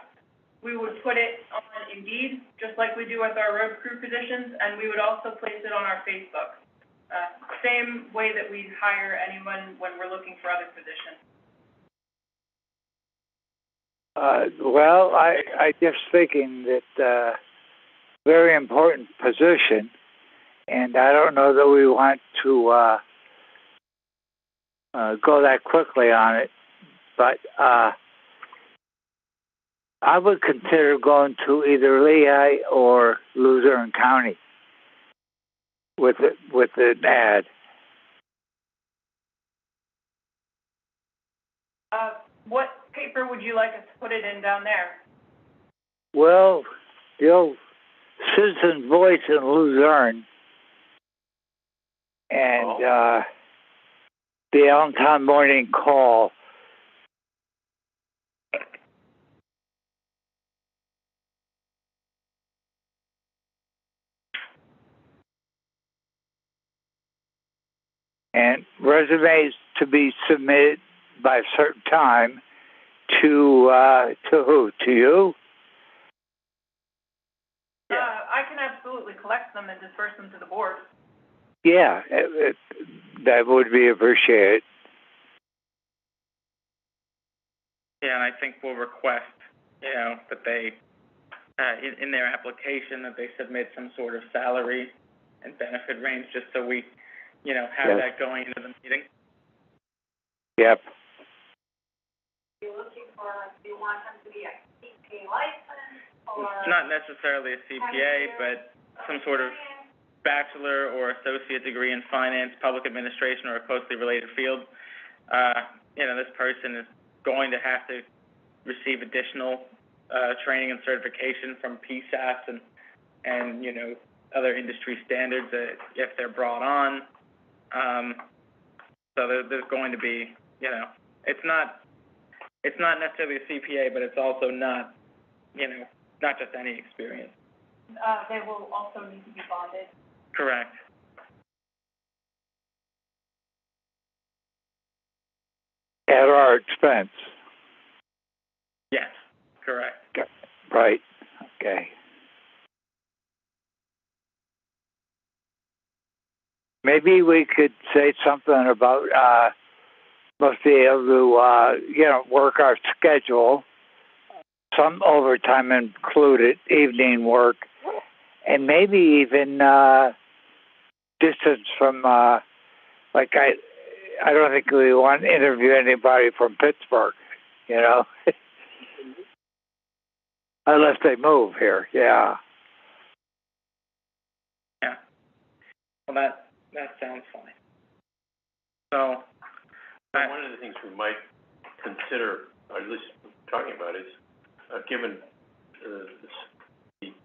We would put it on Indeed, just like we do with our road crew positions, and we would also place it on our Facebook. Same way that we hire anyone when we're looking for other positions. Well, I just thinking that very important position, and I don't know that we want to go that quickly on it, but I would consider going to either Lehigh or Luzerne County with an ad. What paper would you like us to put it in down there? Well, the old Citizen Voice in Luzerne and the Allentown Morning Call. And resumes to be submitted by a certain time to who? To you? I can absolutely collect them and disperse them to the board. Yeah, that would be appreciated. Yeah, and I think we'll request, that they, in their application, that they submit some sort of salary and benefit range, just so we, have that going into the meeting. Yep. Do you want him to be a CPA license, or? Not necessarily a CPA, but some sort of bachelor or associate degree in finance, public administration, or a closely related field. This person is going to have to receive additional training and certification from PSAS and other industry standards if they're brought on. So there's going to be, it's not necessarily a CPA, but it's also not, not just any experience. They will also need to be bonded. Correct. At our expense. Yes, correct. Right. Okay. Maybe we could say something about must be able to work our schedule, some overtime included, evening work, and maybe even distance from I don't think we want to interview anybody from Pittsburgh, unless they move here. Yeah. Yeah. Well, that sounds fine. So, one of the things we might consider, or at least talking about, is given the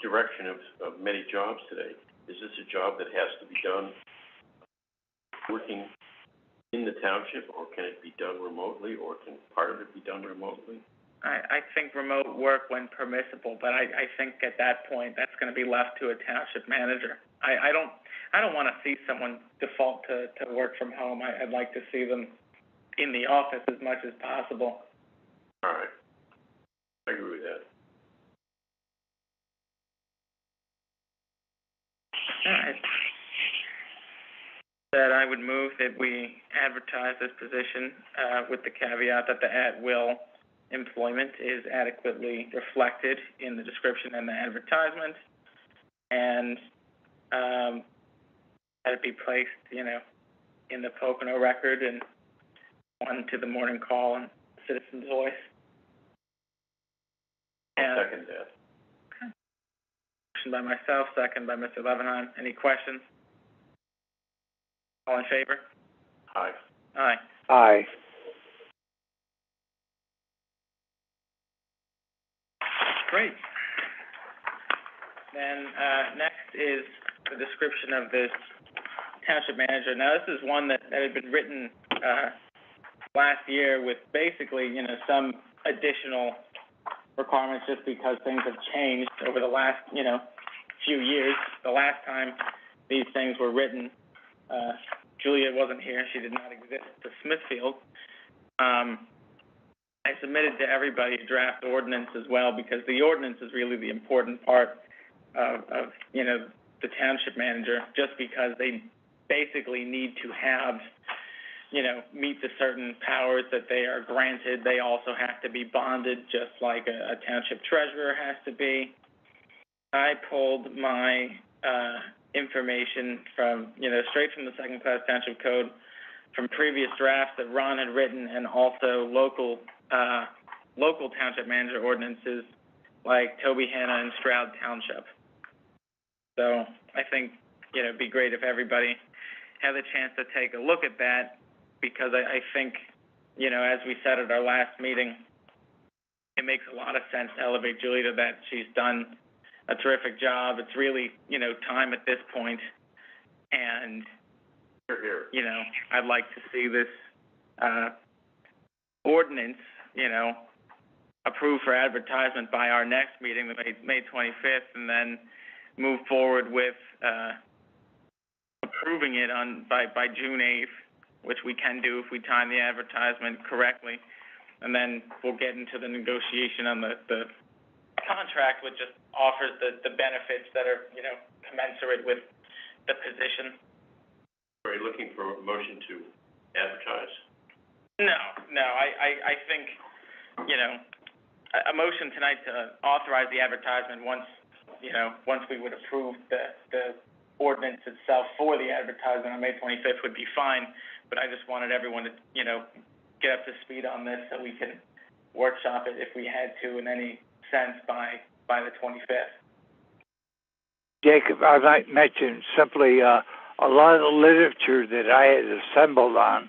direction of many jobs today, is this a job that has to be done working in the township, or can it be done remotely, or can part of it be done remotely? I think remote work when permissible, but I think at that point that's going to be left to a township manager. I don't want to see someone default to work from home. I'd like to see them in the office as much as possible. All right. I agree with that. All right. That I would move that we advertise this position with the caveat that the at-will employment is adequately reflected in the description and the advertisement, and that it be placed, in the Pocono record and on to the Morning Call and Citizen's Voice. I'll second that. Okay. Motion by myself, second by Mr. Levenheim. Any questions? All in favor? Aye. Aye. Aye. Great. Then next is the description of this township manager. Now, this is one that had been written last year with basically, some additional requirements just because things have changed over the last, few years. The last time these things were written, Julia wasn't here. She did not exist to Smithfield. I submitted to everybody a draft ordinance as well because the ordinance is really the important part of the township manager, just because they basically need to have, meet the certain powers that they are granted. They also have to be bonded just like a township treasurer has to be. I pulled my information from, straight from the second-class township code, from previous drafts that Ron had written, and also local township manager ordinances like Toby Hanna and Stroud Township. So I think, it'd be great if everybody had the chance to take a look at that, because I think, as we said at our last meeting, it makes a lot of sense to elevate Julia to that. She's done a terrific job. It's really, time at this point, and I'd like to see this ordinance, approved for advertisement by our next meeting, May 25th, and then move forward with approving it by June 8th, which we can do if we time the advertisement correctly, and then we'll get into the negotiation on the contract, which just offers the benefits that are, commensurate with the position. Are you looking for a motion to advertise? No, I think, you know, a motion tonight to authorize the advertisement once we would approve the ordinance itself for the advertisement on May 25th would be fine, but I just wanted everyone to, get up to speed on this so we can workshop it if we had to in any sense by the 25th. Jacob, I might mention simply a lot of the literature that I had assembled on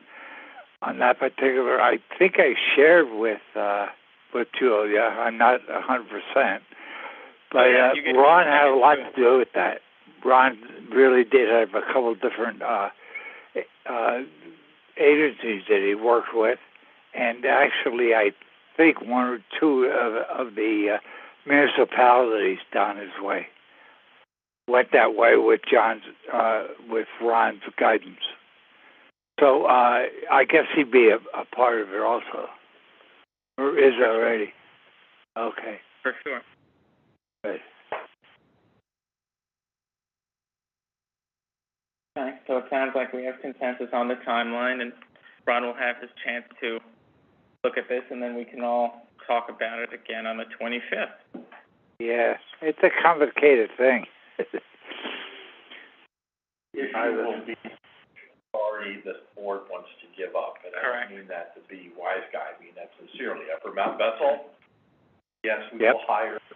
that particular, I think I shared with two of you. I'm not 100%, but Ron had a lot to do with that. Ron really did have a couple of different agencies that he worked with, and actually I think one or two of the municipalities down his way went that way with with Ron's guidance. So I guess he'd be a part of it also, or is already. Okay. For sure. Good. Okay, so it sounds like we have consensus on the timeline, and Ron will have his chance to look at this, and then we can all talk about it again on the 25th. Yeah, it's a complicated thing. Issue will be authority this board wants to give up, and Correct. I don't mean that to be wise guy, I mean that sincerely. Upper Mount Bethel, yes, we will hire the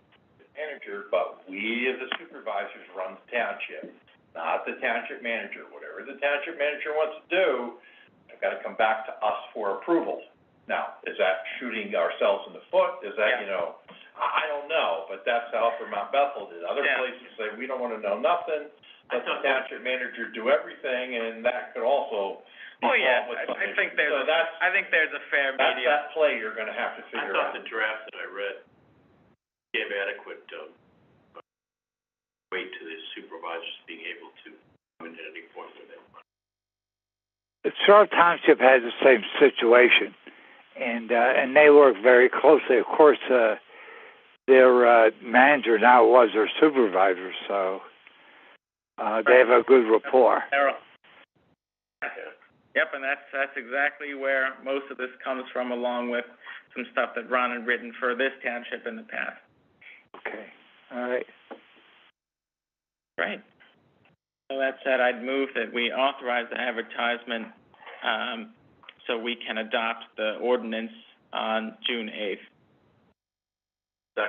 manager, but we as the supervisors run the township, not the township manager. Whatever the township manager wants to do, they've got to come back to us for approval. Now, is that shooting ourselves in the foot? Is that, I don't know, but that's how Upper Mount Bethel did. Other places say, we don't want to know nothing, let the township manager do everything, and that could also be I think there's a fair medium. That's that play you're going to have to figure out. I thought the draft that I read gave adequate weight to the supervisors being able to come in at any point where they want. Charlotte Township has the same situation, and they work very closely. Of course, their manager now was their supervisor, so they have a good rapport. Yep, and that's exactly where most of this comes from, along with some stuff that Ron had written for this township in the past. Okay, all right. Great. So that said, I'd move that we authorize the advertisement so we can adopt the ordinance on June 8th.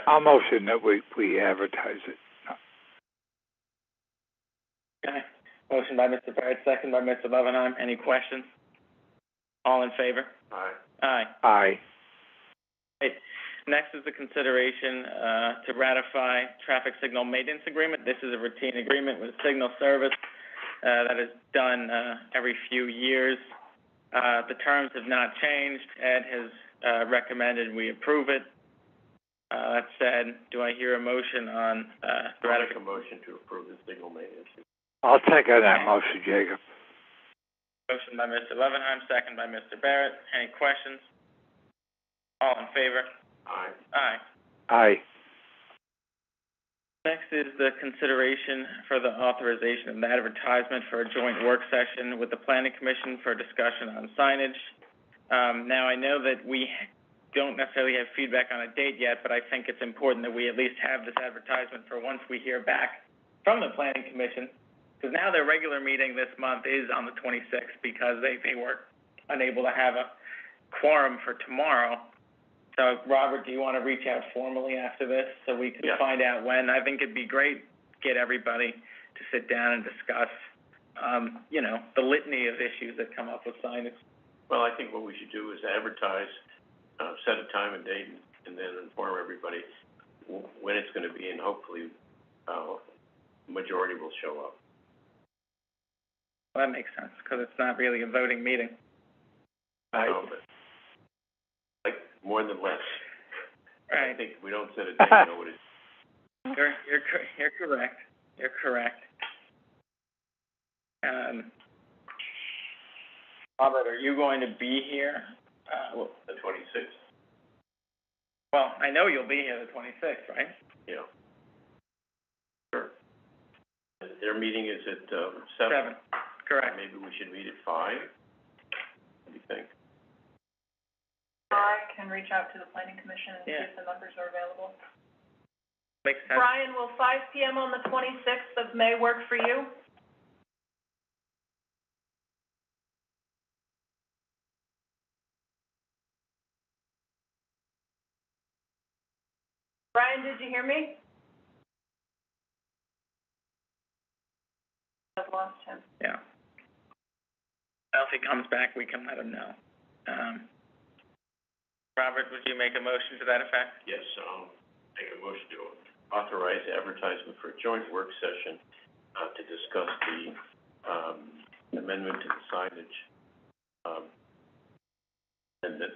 I'll motion that we advertise it. Okay. Motion by Mr. Barrett, second by Mr. Levenheim. Any questions? All in favor? Aye. Aye. Aye. Right. Next is the consideration to ratify traffic signal maintenance agreement. This is a routine agreement with signal service that is done every few years. The terms have not changed. Ed has recommended we approve it. That said, do I hear a motion on I'll make a motion to approve the signal maintenance. I'll take on that motion, Jacob. Motion by Mr. Levenheim, second by Mr. Barrett. Any questions? All in favor? Aye. Aye. Aye. Next is the consideration for the authorization of the advertisement for a joint work session with the Planning Commission for discussion on signage. Now, I know that we don't necessarily have feedback on a date yet, but I think it's important that we at least have this advertisement for once we hear back from the Planning Commission, because now their regular meeting this month is on the 26th because they were unable to have a quorum for tomorrow. So, Robert, do you want to reach out formally after this so we can find out when? I think it'd be great to get everybody to sit down and discuss, the litany of issues that come up with signage. Well, I think what we should do is advertise, set a time and date, and then inform everybody when it's going to be, and hopefully majority will show up. Well, that makes sense, because it's not really a voting meeting. No, but more than less. Right. I think if we don't set a date, you know what it is. You're correct. You're correct. Robert, are you going to be here? The 26th. Well, I know you'll be here the 26th, right? Yeah. Sure. Their meeting is at 7. Correct. Maybe we should meet at 5. What do you think? I can reach out to the planning commission and see if the members are available. Makes sense. Brian, will 5 p.m. on the 26th of May work for you? Brian, did you hear me? I've lost him. Yeah. Well, if he comes back, we can let him know. Robert, would you make a motion to that effect? Yes, make a motion to authorize advertisement for a joint work session, to discuss the, amendment to the signage, amendment,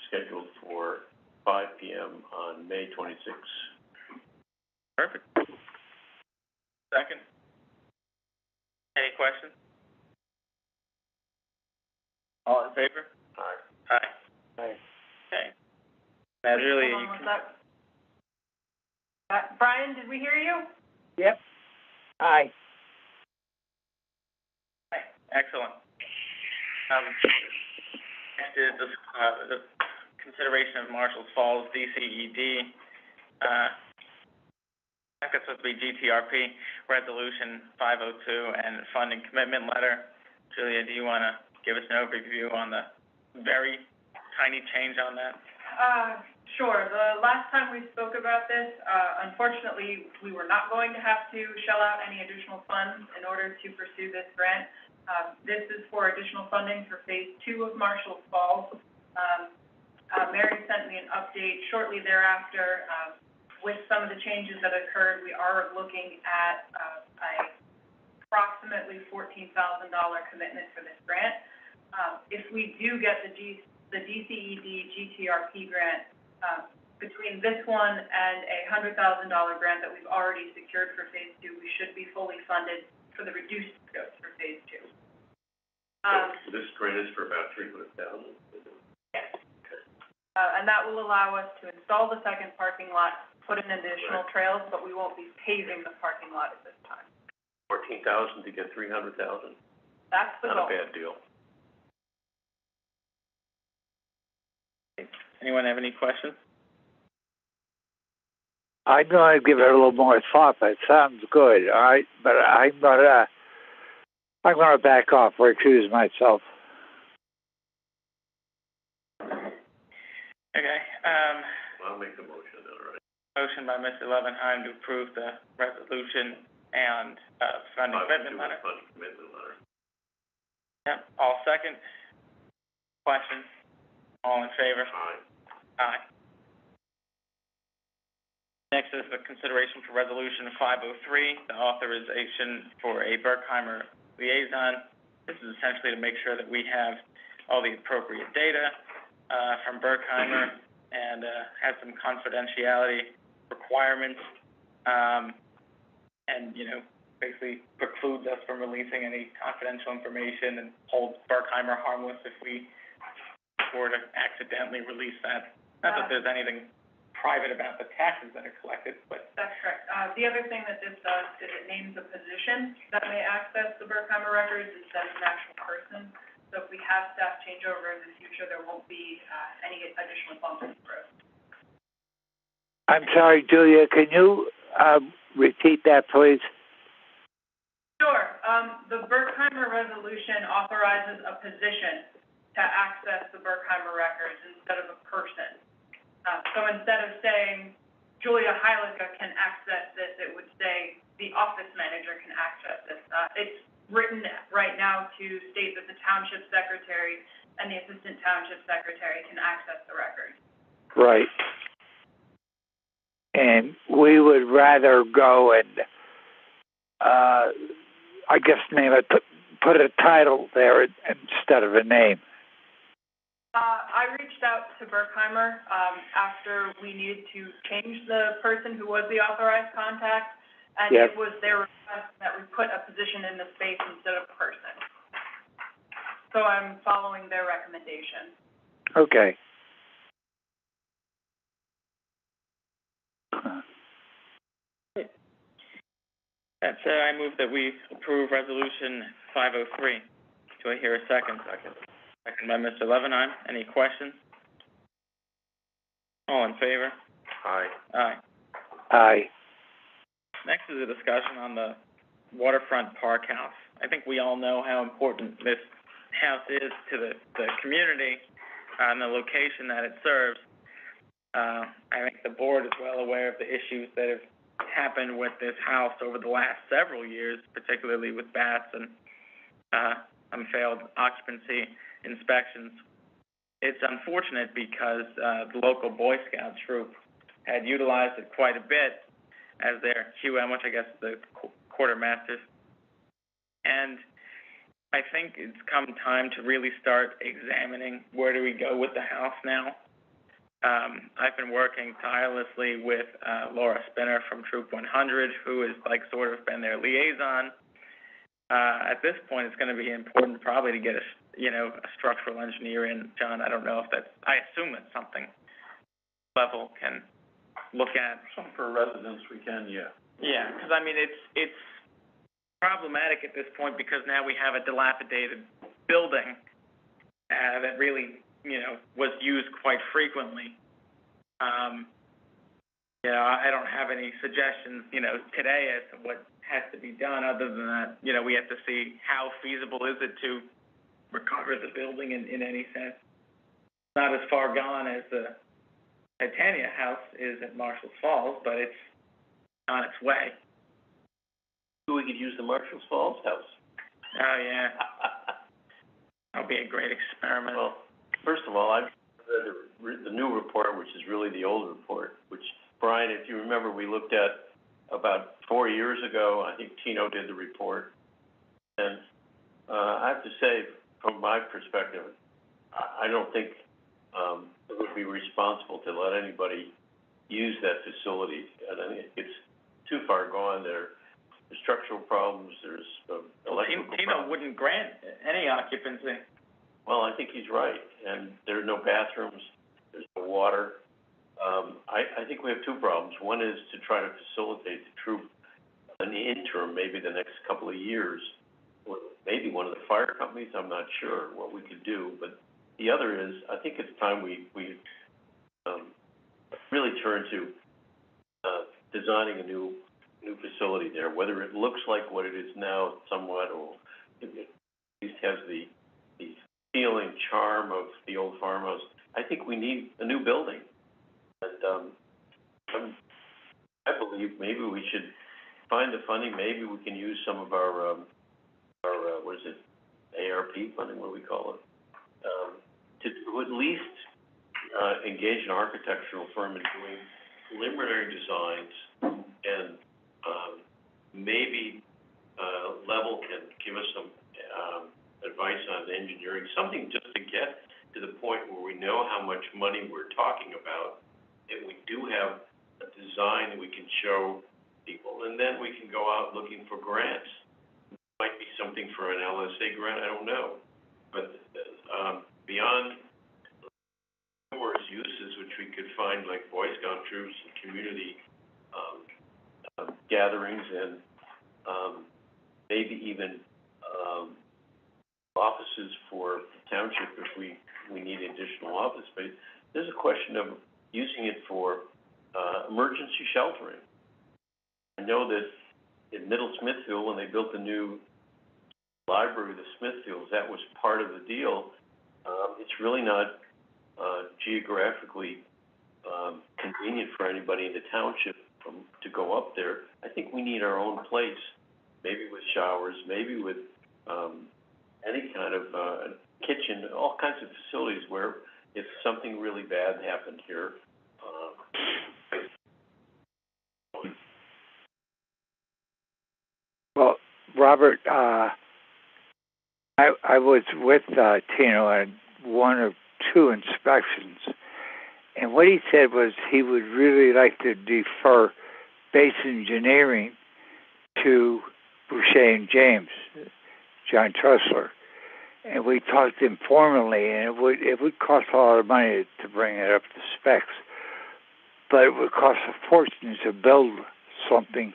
scheduled for 5 p.m. on May 26th. Perfect. Second. Any questions? All in favor? Aye. Aye. Aye. Okay. Now, really, Hold you on, can... was that... Brian, did we hear you? Yep. Aye. Aye. Excellent. Next is the consideration of Marshall Falls DCED. That's supposed to be GTRP, Resolution 502, and funding commitment letter. Julia, do you want to give us an overview on the very tiny change on that? Sure. The last time we spoke about this, unfortunately, we were not going to have to shell out any additional funds in order to pursue this grant. This is for additional funding for Phase 2 of Marshall Falls. Mary sent me an update shortly thereafter. With some of the changes that occurred, we are looking at approximately $14,000 commitment for this grant. If we do get the DCED GTRP grant, between this one and a $100,000 grant that we've already secured for Phase 2, we should be fully funded for the reduced scope for Phase 2. So this grant is for about $300,000? Yes. And that will allow us to install the second parking lot, put in additional trails, but we won't be paving the parking lot at this time. $14,000 to get $300,000? That's the goal. Not a bad deal. Anyone have any questions? I'm going to give it a little more thought. That sounds good, all right? But I'm going to back off or recuse myself. Okay. I'll make the motion, all right. Motion by Mr. Levenheim to approve the resolution and funding commitment letter. Funding commitment letter. Yep. All second. Questions? All in favor? Aye. Aye. Next is the consideration for Resolution 503, the authorization for a Berkheimer liaison. This is essentially to make sure that we have all the appropriate data from Berkheimer and has some confidentiality requirements, and, basically precludes us from releasing any confidential information and holds Berkheimer harmless if we were to accidentally release that. Not that there's anything private about the taxes that are collected, but... That's correct. The other thing that this does is it names a position that may access the Berkheimer records instead of an actual person. So if we have staff changeover in the future, there won't be any additional bumps in the road. I'm sorry, Julia, can you repeat that, please? Sure. The Berkheimer resolution authorizes a position to access the Berkheimer records instead of a person. So instead of saying Julia Heilica can access this, it would say the office manager can access this. It's written right now to state that the township secretary and the assistant township secretary can access the records. Right. And we would rather go and, I guess, name it, put a title there instead of a name. I reached out to Berkheimer after we needed to change the person who was the authorized contact, and Yep. It was their request that we put a position in the space instead of a person. So I'm following their recommendation. Okay. That's, I move that we approve Resolution 503. Do I hear a second? Second by Mr. Levenheim. Any questions? All in favor? Aye. Aye. Aye. Next is a discussion on the Waterfront Park House. I think we all know how important this house is to the community and the location that it serves. I think the board is well aware of the issues that have happened with this house over the last several years, particularly with bats and failed occupancy inspections. It's unfortunate because the local Boy Scout troop had utilized it quite a bit as their QM, which I guess is the quartermasters. And I think it's come time to really start examining where do we go with the house now. I've been working tirelessly with Laura Spinner from Troop 100, who has sort of been their liaison. At this point, it's going to be important probably to get a structural engineer in. John, I don't know if I assume that's something level can look at. Something for residents we can, yeah. Yeah, because it's problematic at this point because now we have a dilapidated building that really, was used quite frequently. I don't have any suggestions, today as to what has to be done other than that, we have to see how feasible is it to recover the building in any sense. Not as far gone as the Titania house is at Marshall's Falls, but it's on its way. We could use the Marshall's Falls house. Oh, yeah. That'll be a great experiment. Well, first of all, I've read the new report, which is really the old report, which, Brian, if you remember, we looked at about 4 years ago. I think Tino did the report. And I have to say, from my perspective, I don't think it would be responsible to let anybody use that facility. And I think it's too far gone. There's structural problems. There's electrical problems. Tino wouldn't grant any occupancy. Well, I think he's right. And there are no bathrooms. There's no water. I think we have two problems. One is to try to facilitate the troop in the interim, maybe the next couple of years. Or maybe one of the fire companies, I'm not sure what we could do. But the other is, I think it's time we really turn to designing a new facility there, whether it looks like what it is now somewhat, or it at least has the feeling, charm of the old farmhouse. I think we need a new building. And I believe maybe we should find the funding. Maybe we can use some of our what is it, ARP funding, what do we call it, to at least engage an architectural firm in doing preliminary designs, and maybe Level can give us some advice on engineering, something just to get to the point where we know how much money we're talking about, and we do have a design that we can show people, and then we can go out looking for grants. It might be something for an LSA grant, I don't know. But beyond numerous uses which we could find, like Boy Scout troops and community gatherings, and maybe even offices for the township if we need additional office space. There's a question of using it for emergency sheltering. I know that in Middle Smithfield, when they built the new library, the Smithfields, that was part of the deal. It's really not geographically convenient for anybody in the township to go up there. I think we need our own place, maybe with showers, maybe with any kind of kitchen, all kinds of facilities where if something really bad happened here. Well, Robert, I was with Tino at one or two inspections, and what he said was he would really like to defer base engineering to Boucher and James, John Trussler. And we talked informally, and it would cost a lot of money to bring it up to specs, but it would cost a fortune to build something.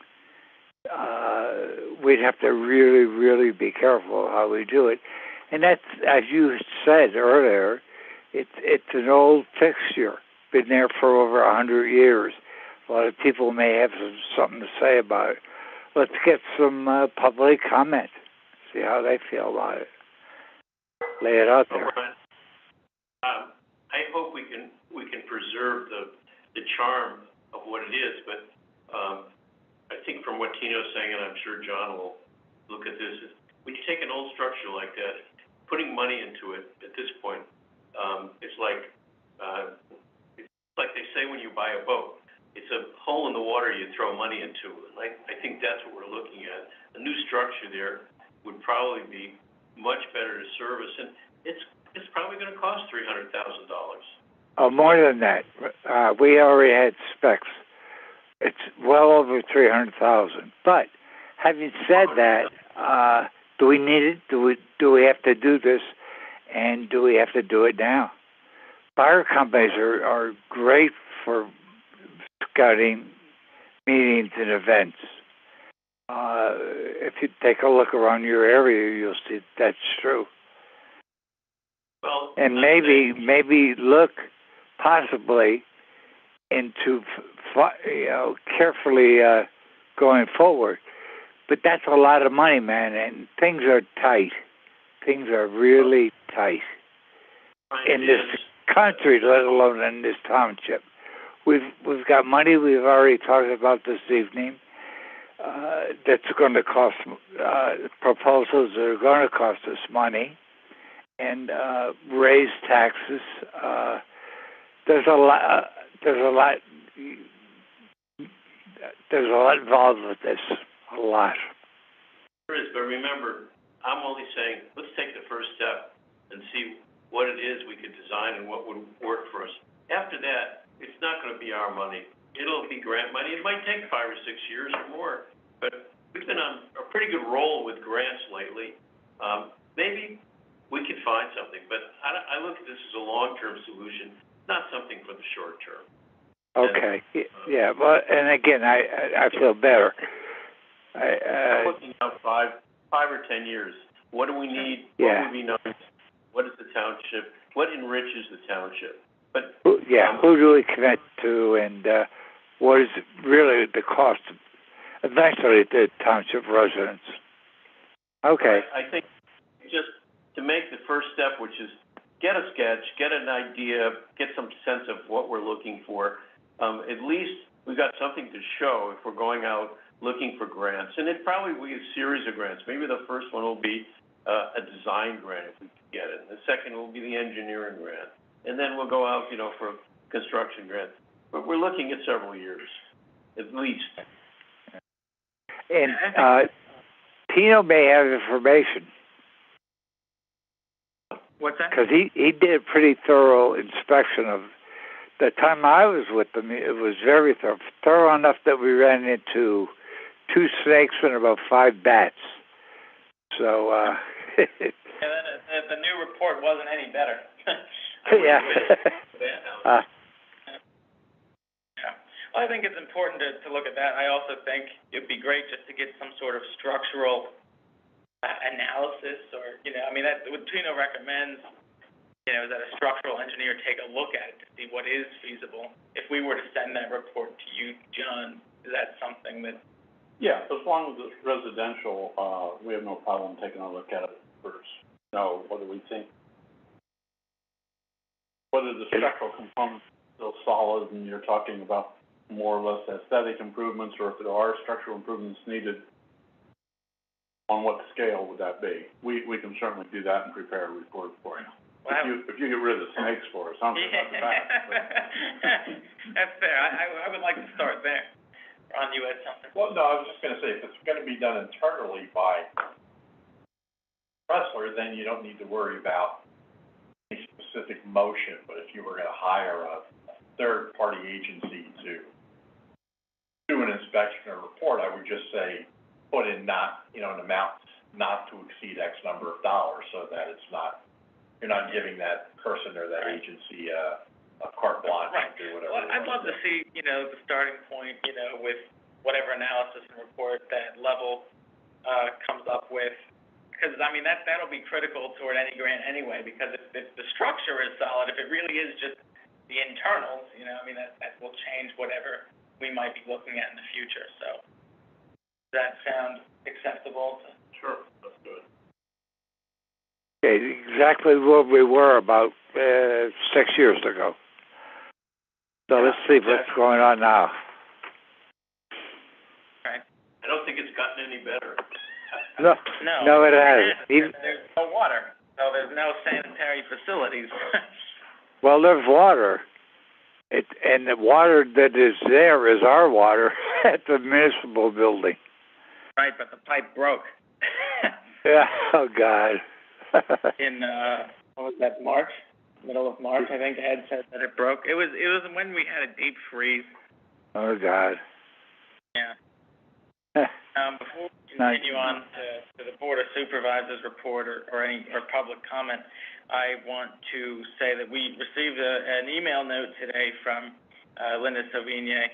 We'd have to really, really be careful how we do it. And that's, as you said earlier, it's an old fixture. been there for over 100 years. A lot of people may have something to say about it. Let's get some public comment. See how they feel about it. Lay it out there. I hope we can preserve the charm of what it is, but I think from what Tino's saying, and I'm sure John will look at this, is when you take an old structure like that, putting money into it at this point, it's like they say when you buy a boat. It's a hole in the water you throw money into. And I think that's what we're looking at. A new structure there would probably be much better to service, and it's probably going to cost $300,000. Oh, more than that. We already had specs. It's well over 300,000. But having said that, do we need it? Do we have to do this? And do we have to do it now? Fire companies are great for scouting meetings and events. If you take a look around your area, you'll see that's true. Well, and maybe look possibly into carefully going forward. But that's a lot of money, man, and things are tight. Things are really tight in this country, let alone in this township. We've got money we've already talked about this evening. That's going to cost proposals that are going to cost us money, and raise taxes. There's a lot involved with this. A lot. There is, but remember, I'm only saying let's take the first step and see what it is we could design and what would work for us. After that, it's not going to be our money. It'll be grant money. It might take 5 or 6 years or more, but we've been on a pretty good roll with grants lately. Maybe we could find something, but I look at this as a long-term solution, not something for the short term. Okay. Yeah. Well, and again, I feel better. I'm looking out 5 or 10 years. What do we need? Yeah. What would be nice? What is the township? What enriches the township? But who do we connect to, and what is really the cost eventually to township residents? Okay. I think just to make the first step, which is get a sketch, get an idea, get some sense of what we're looking for. At least we've got something to show if we're going out looking for grants. And it probably will be a series of grants. Maybe the first one will be a design grant if we can get it. And the second will be the engineering grant. And then we'll go out, for construction grants. But we're looking at several years, at least. And Tino may have information. What's that? Because he did a pretty thorough inspection of the time I was with them. It was very thorough enough that we ran into 2 snakes and about 5 bats. So. And then the new report wasn't any better. Yeah. Well, I think it's important to look at that. I also think it'd be great just to get some sort of structural analysis, or that what Tino recommends. Is that a structural engineer take a look at it to see what is feasible. If we were to send that report to you, John, is that something that? Yeah, as long as it's residential, we have no problem taking a look at it first. No, what do we think? Whether the structural components are still solid and you're talking about more or less aesthetic improvements, or if there are structural improvements needed, on what scale would that be? We can certainly do that and prepare a report for you. Well, if you get rid of the snakes for us, I'm not the back. That's fair. I would like to start there. Ron, you had something? Well, no, I was just going to say, if it's going to be done internally by Pressler, then you don't need to worry about any specific motion. But if you were going to hire a third-party agency to do an inspection or report, I would just say put in an amount not to exceed X number of dollars, so that it's not, you're not giving that person or that agency a carte blanche to do whatever. Well, I'd love to see, the starting point, with whatever analysis and report that level comes up with. Because, that'll be critical toward any grant anyway, because if the structure is solid, if it really is just the internals, you know, I mean, that will change whatever we might be looking at in the future, so. Does that sound acceptable to? Sure, that's good. Okay, exactly where we were about 6 years ago. So let's see what's going on now. Right. I don't think it's gotten any better. No, it hasn't. There's no water, so there's no sanitary facilities. Well, there's water. And the water that is there is our water at the municipal building. Right, but the pipe broke. Yeah, oh, God. In, what was that, March? Middle of March, I think Ed said that it broke. It was when we had a deep freeze. Oh, God. Yeah. Before we continue on to the Board of Supervisors report or public comment, I want to say that we received an email note today from Linda Sauvigny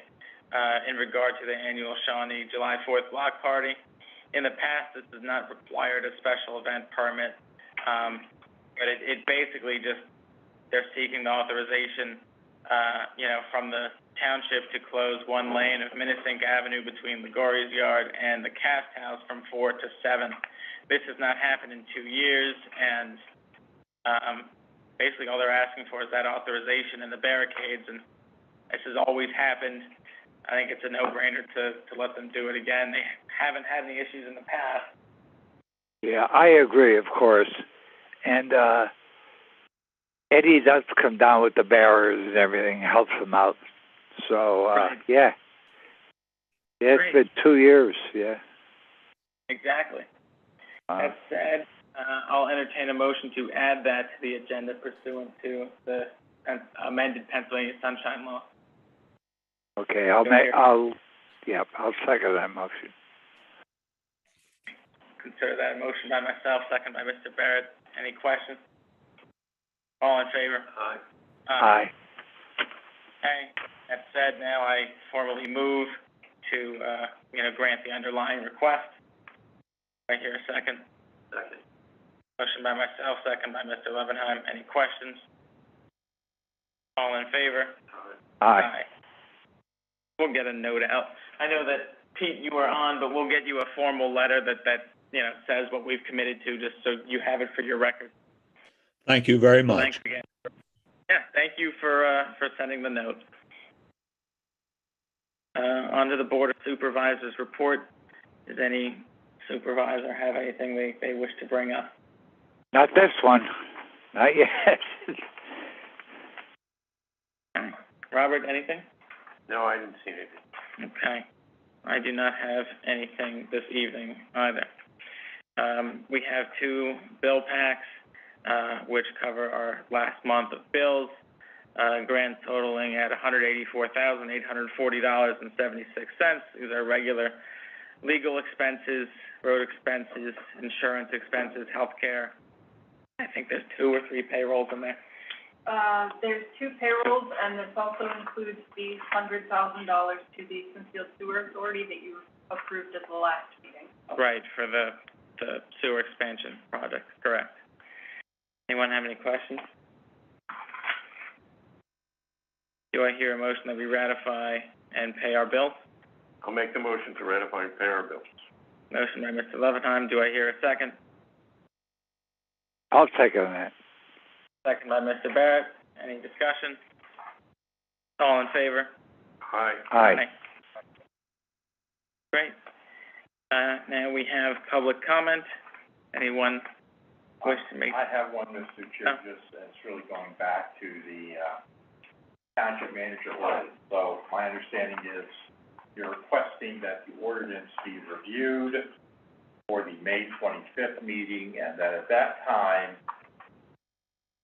in regard to the annual Shawnee July 4th block party. In the past, this has not required a special event permit, but it basically just, they're seeking the authorization, from the township to close one lane of Minnesink Avenue between Ligori's Yard and the Cast House from 4 to 7. This has not happened in 2 years, and basically all they're asking for is that authorization and the barricades, and this has always happened. I think it's a no-brainer to let them do it again. They haven't had any issues in the past. Yeah, I agree, of course. And Eddie does come down with the barriers and everything, helps them out. So, Right. Yeah, it's been 2 years, yeah. Exactly. That said, I'll entertain a motion to add that to the agenda pursuant to the amended Pennsylvania Sunshine Law. Okay, I'll second that motion. Consider that a motion by myself, second by Mr. Barrett. Any questions? All in favor? Aye. Aye. Okay. That said, now I formally move to, grant the underlying request. Do I hear a second? Second. Motion by myself, second by Mr. Levenheim. Any questions? All in favor? Aye. We'll get a note out. I know that, Pete, you were on, but we'll get you a formal letter that says what we've committed to, just so you have it for your record. Thank you very much. Thanks again. Yeah, thank you for sending the note. On to the Board of Supervisors report. Does any supervisor have anything they wish to bring up? Not this one. Not yet. Okay. Robert, anything? No, I didn't see anything. Okay. I do not have anything this evening either. We have 2 bill packs, which cover our last month of bills, grand totaling at $184,840.76. These are regular legal expenses, road expenses, insurance expenses, healthcare. I think there's 2 or 3 payrolls in there. There's 2 payrolls, and this also includes the $100,000 to the Smithfield Sewer Authority that you approved at the last meeting. Right, for the sewer expansion project, correct. Anyone have any questions? Do I hear a motion that we ratify and pay our bills? I'll make the motion to ratify and pay our bills. Motion by Mr. Levenheim. Do I hear a second? I'll second that. Second by Mr. Barrett. Any discussion? All in favor? Aye. Aye. Great. Now we have public comment. Anyone wish to make? I have one, Mr. Chair, it's really going back to the, township manager ordinance. So my understanding is you're requesting that the ordinance be reviewed for the May 25th meeting, and that at that time,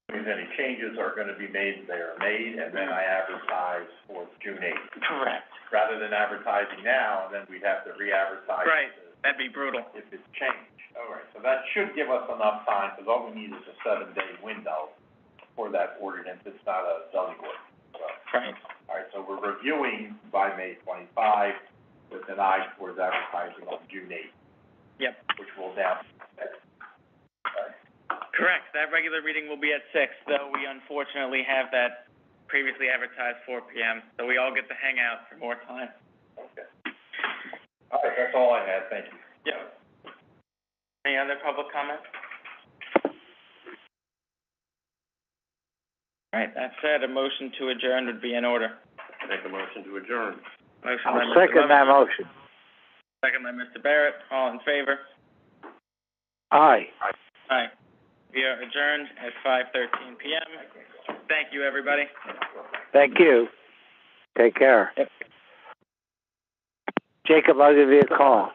if any changes are going to be made, they are made, and then I advertise for June 8th. Correct. Rather than advertising now, and then we'd have to re-advertise. Right, that'd be brutal. If it's changed. All right, so that should give us enough time, because all we need is a 7-day window for that ordinance. It's not a zoning ordinance. So. Right. All right, so we're reviewing by May 25 with an eye towards advertising on June 8th. Yep. Which will now. Correct. That regular reading will be at 6, though we unfortunately have that previously advertised 4 p.m., so we all get to hang out for more time. Okay. All right, that's all I had, thank you. Yeah. Any other public comment? All right, that said, a motion to adjourn would be in order. Make a motion to adjourn. Motion by I'll Mr. second that Levinson, motion. second by Mr. Barrett. All in favor? Aye. Aye. We are adjourned at 5:13 p.m. Thank you, everybody. Thank you. Take care. Yep. Jacob, I'll give you a call.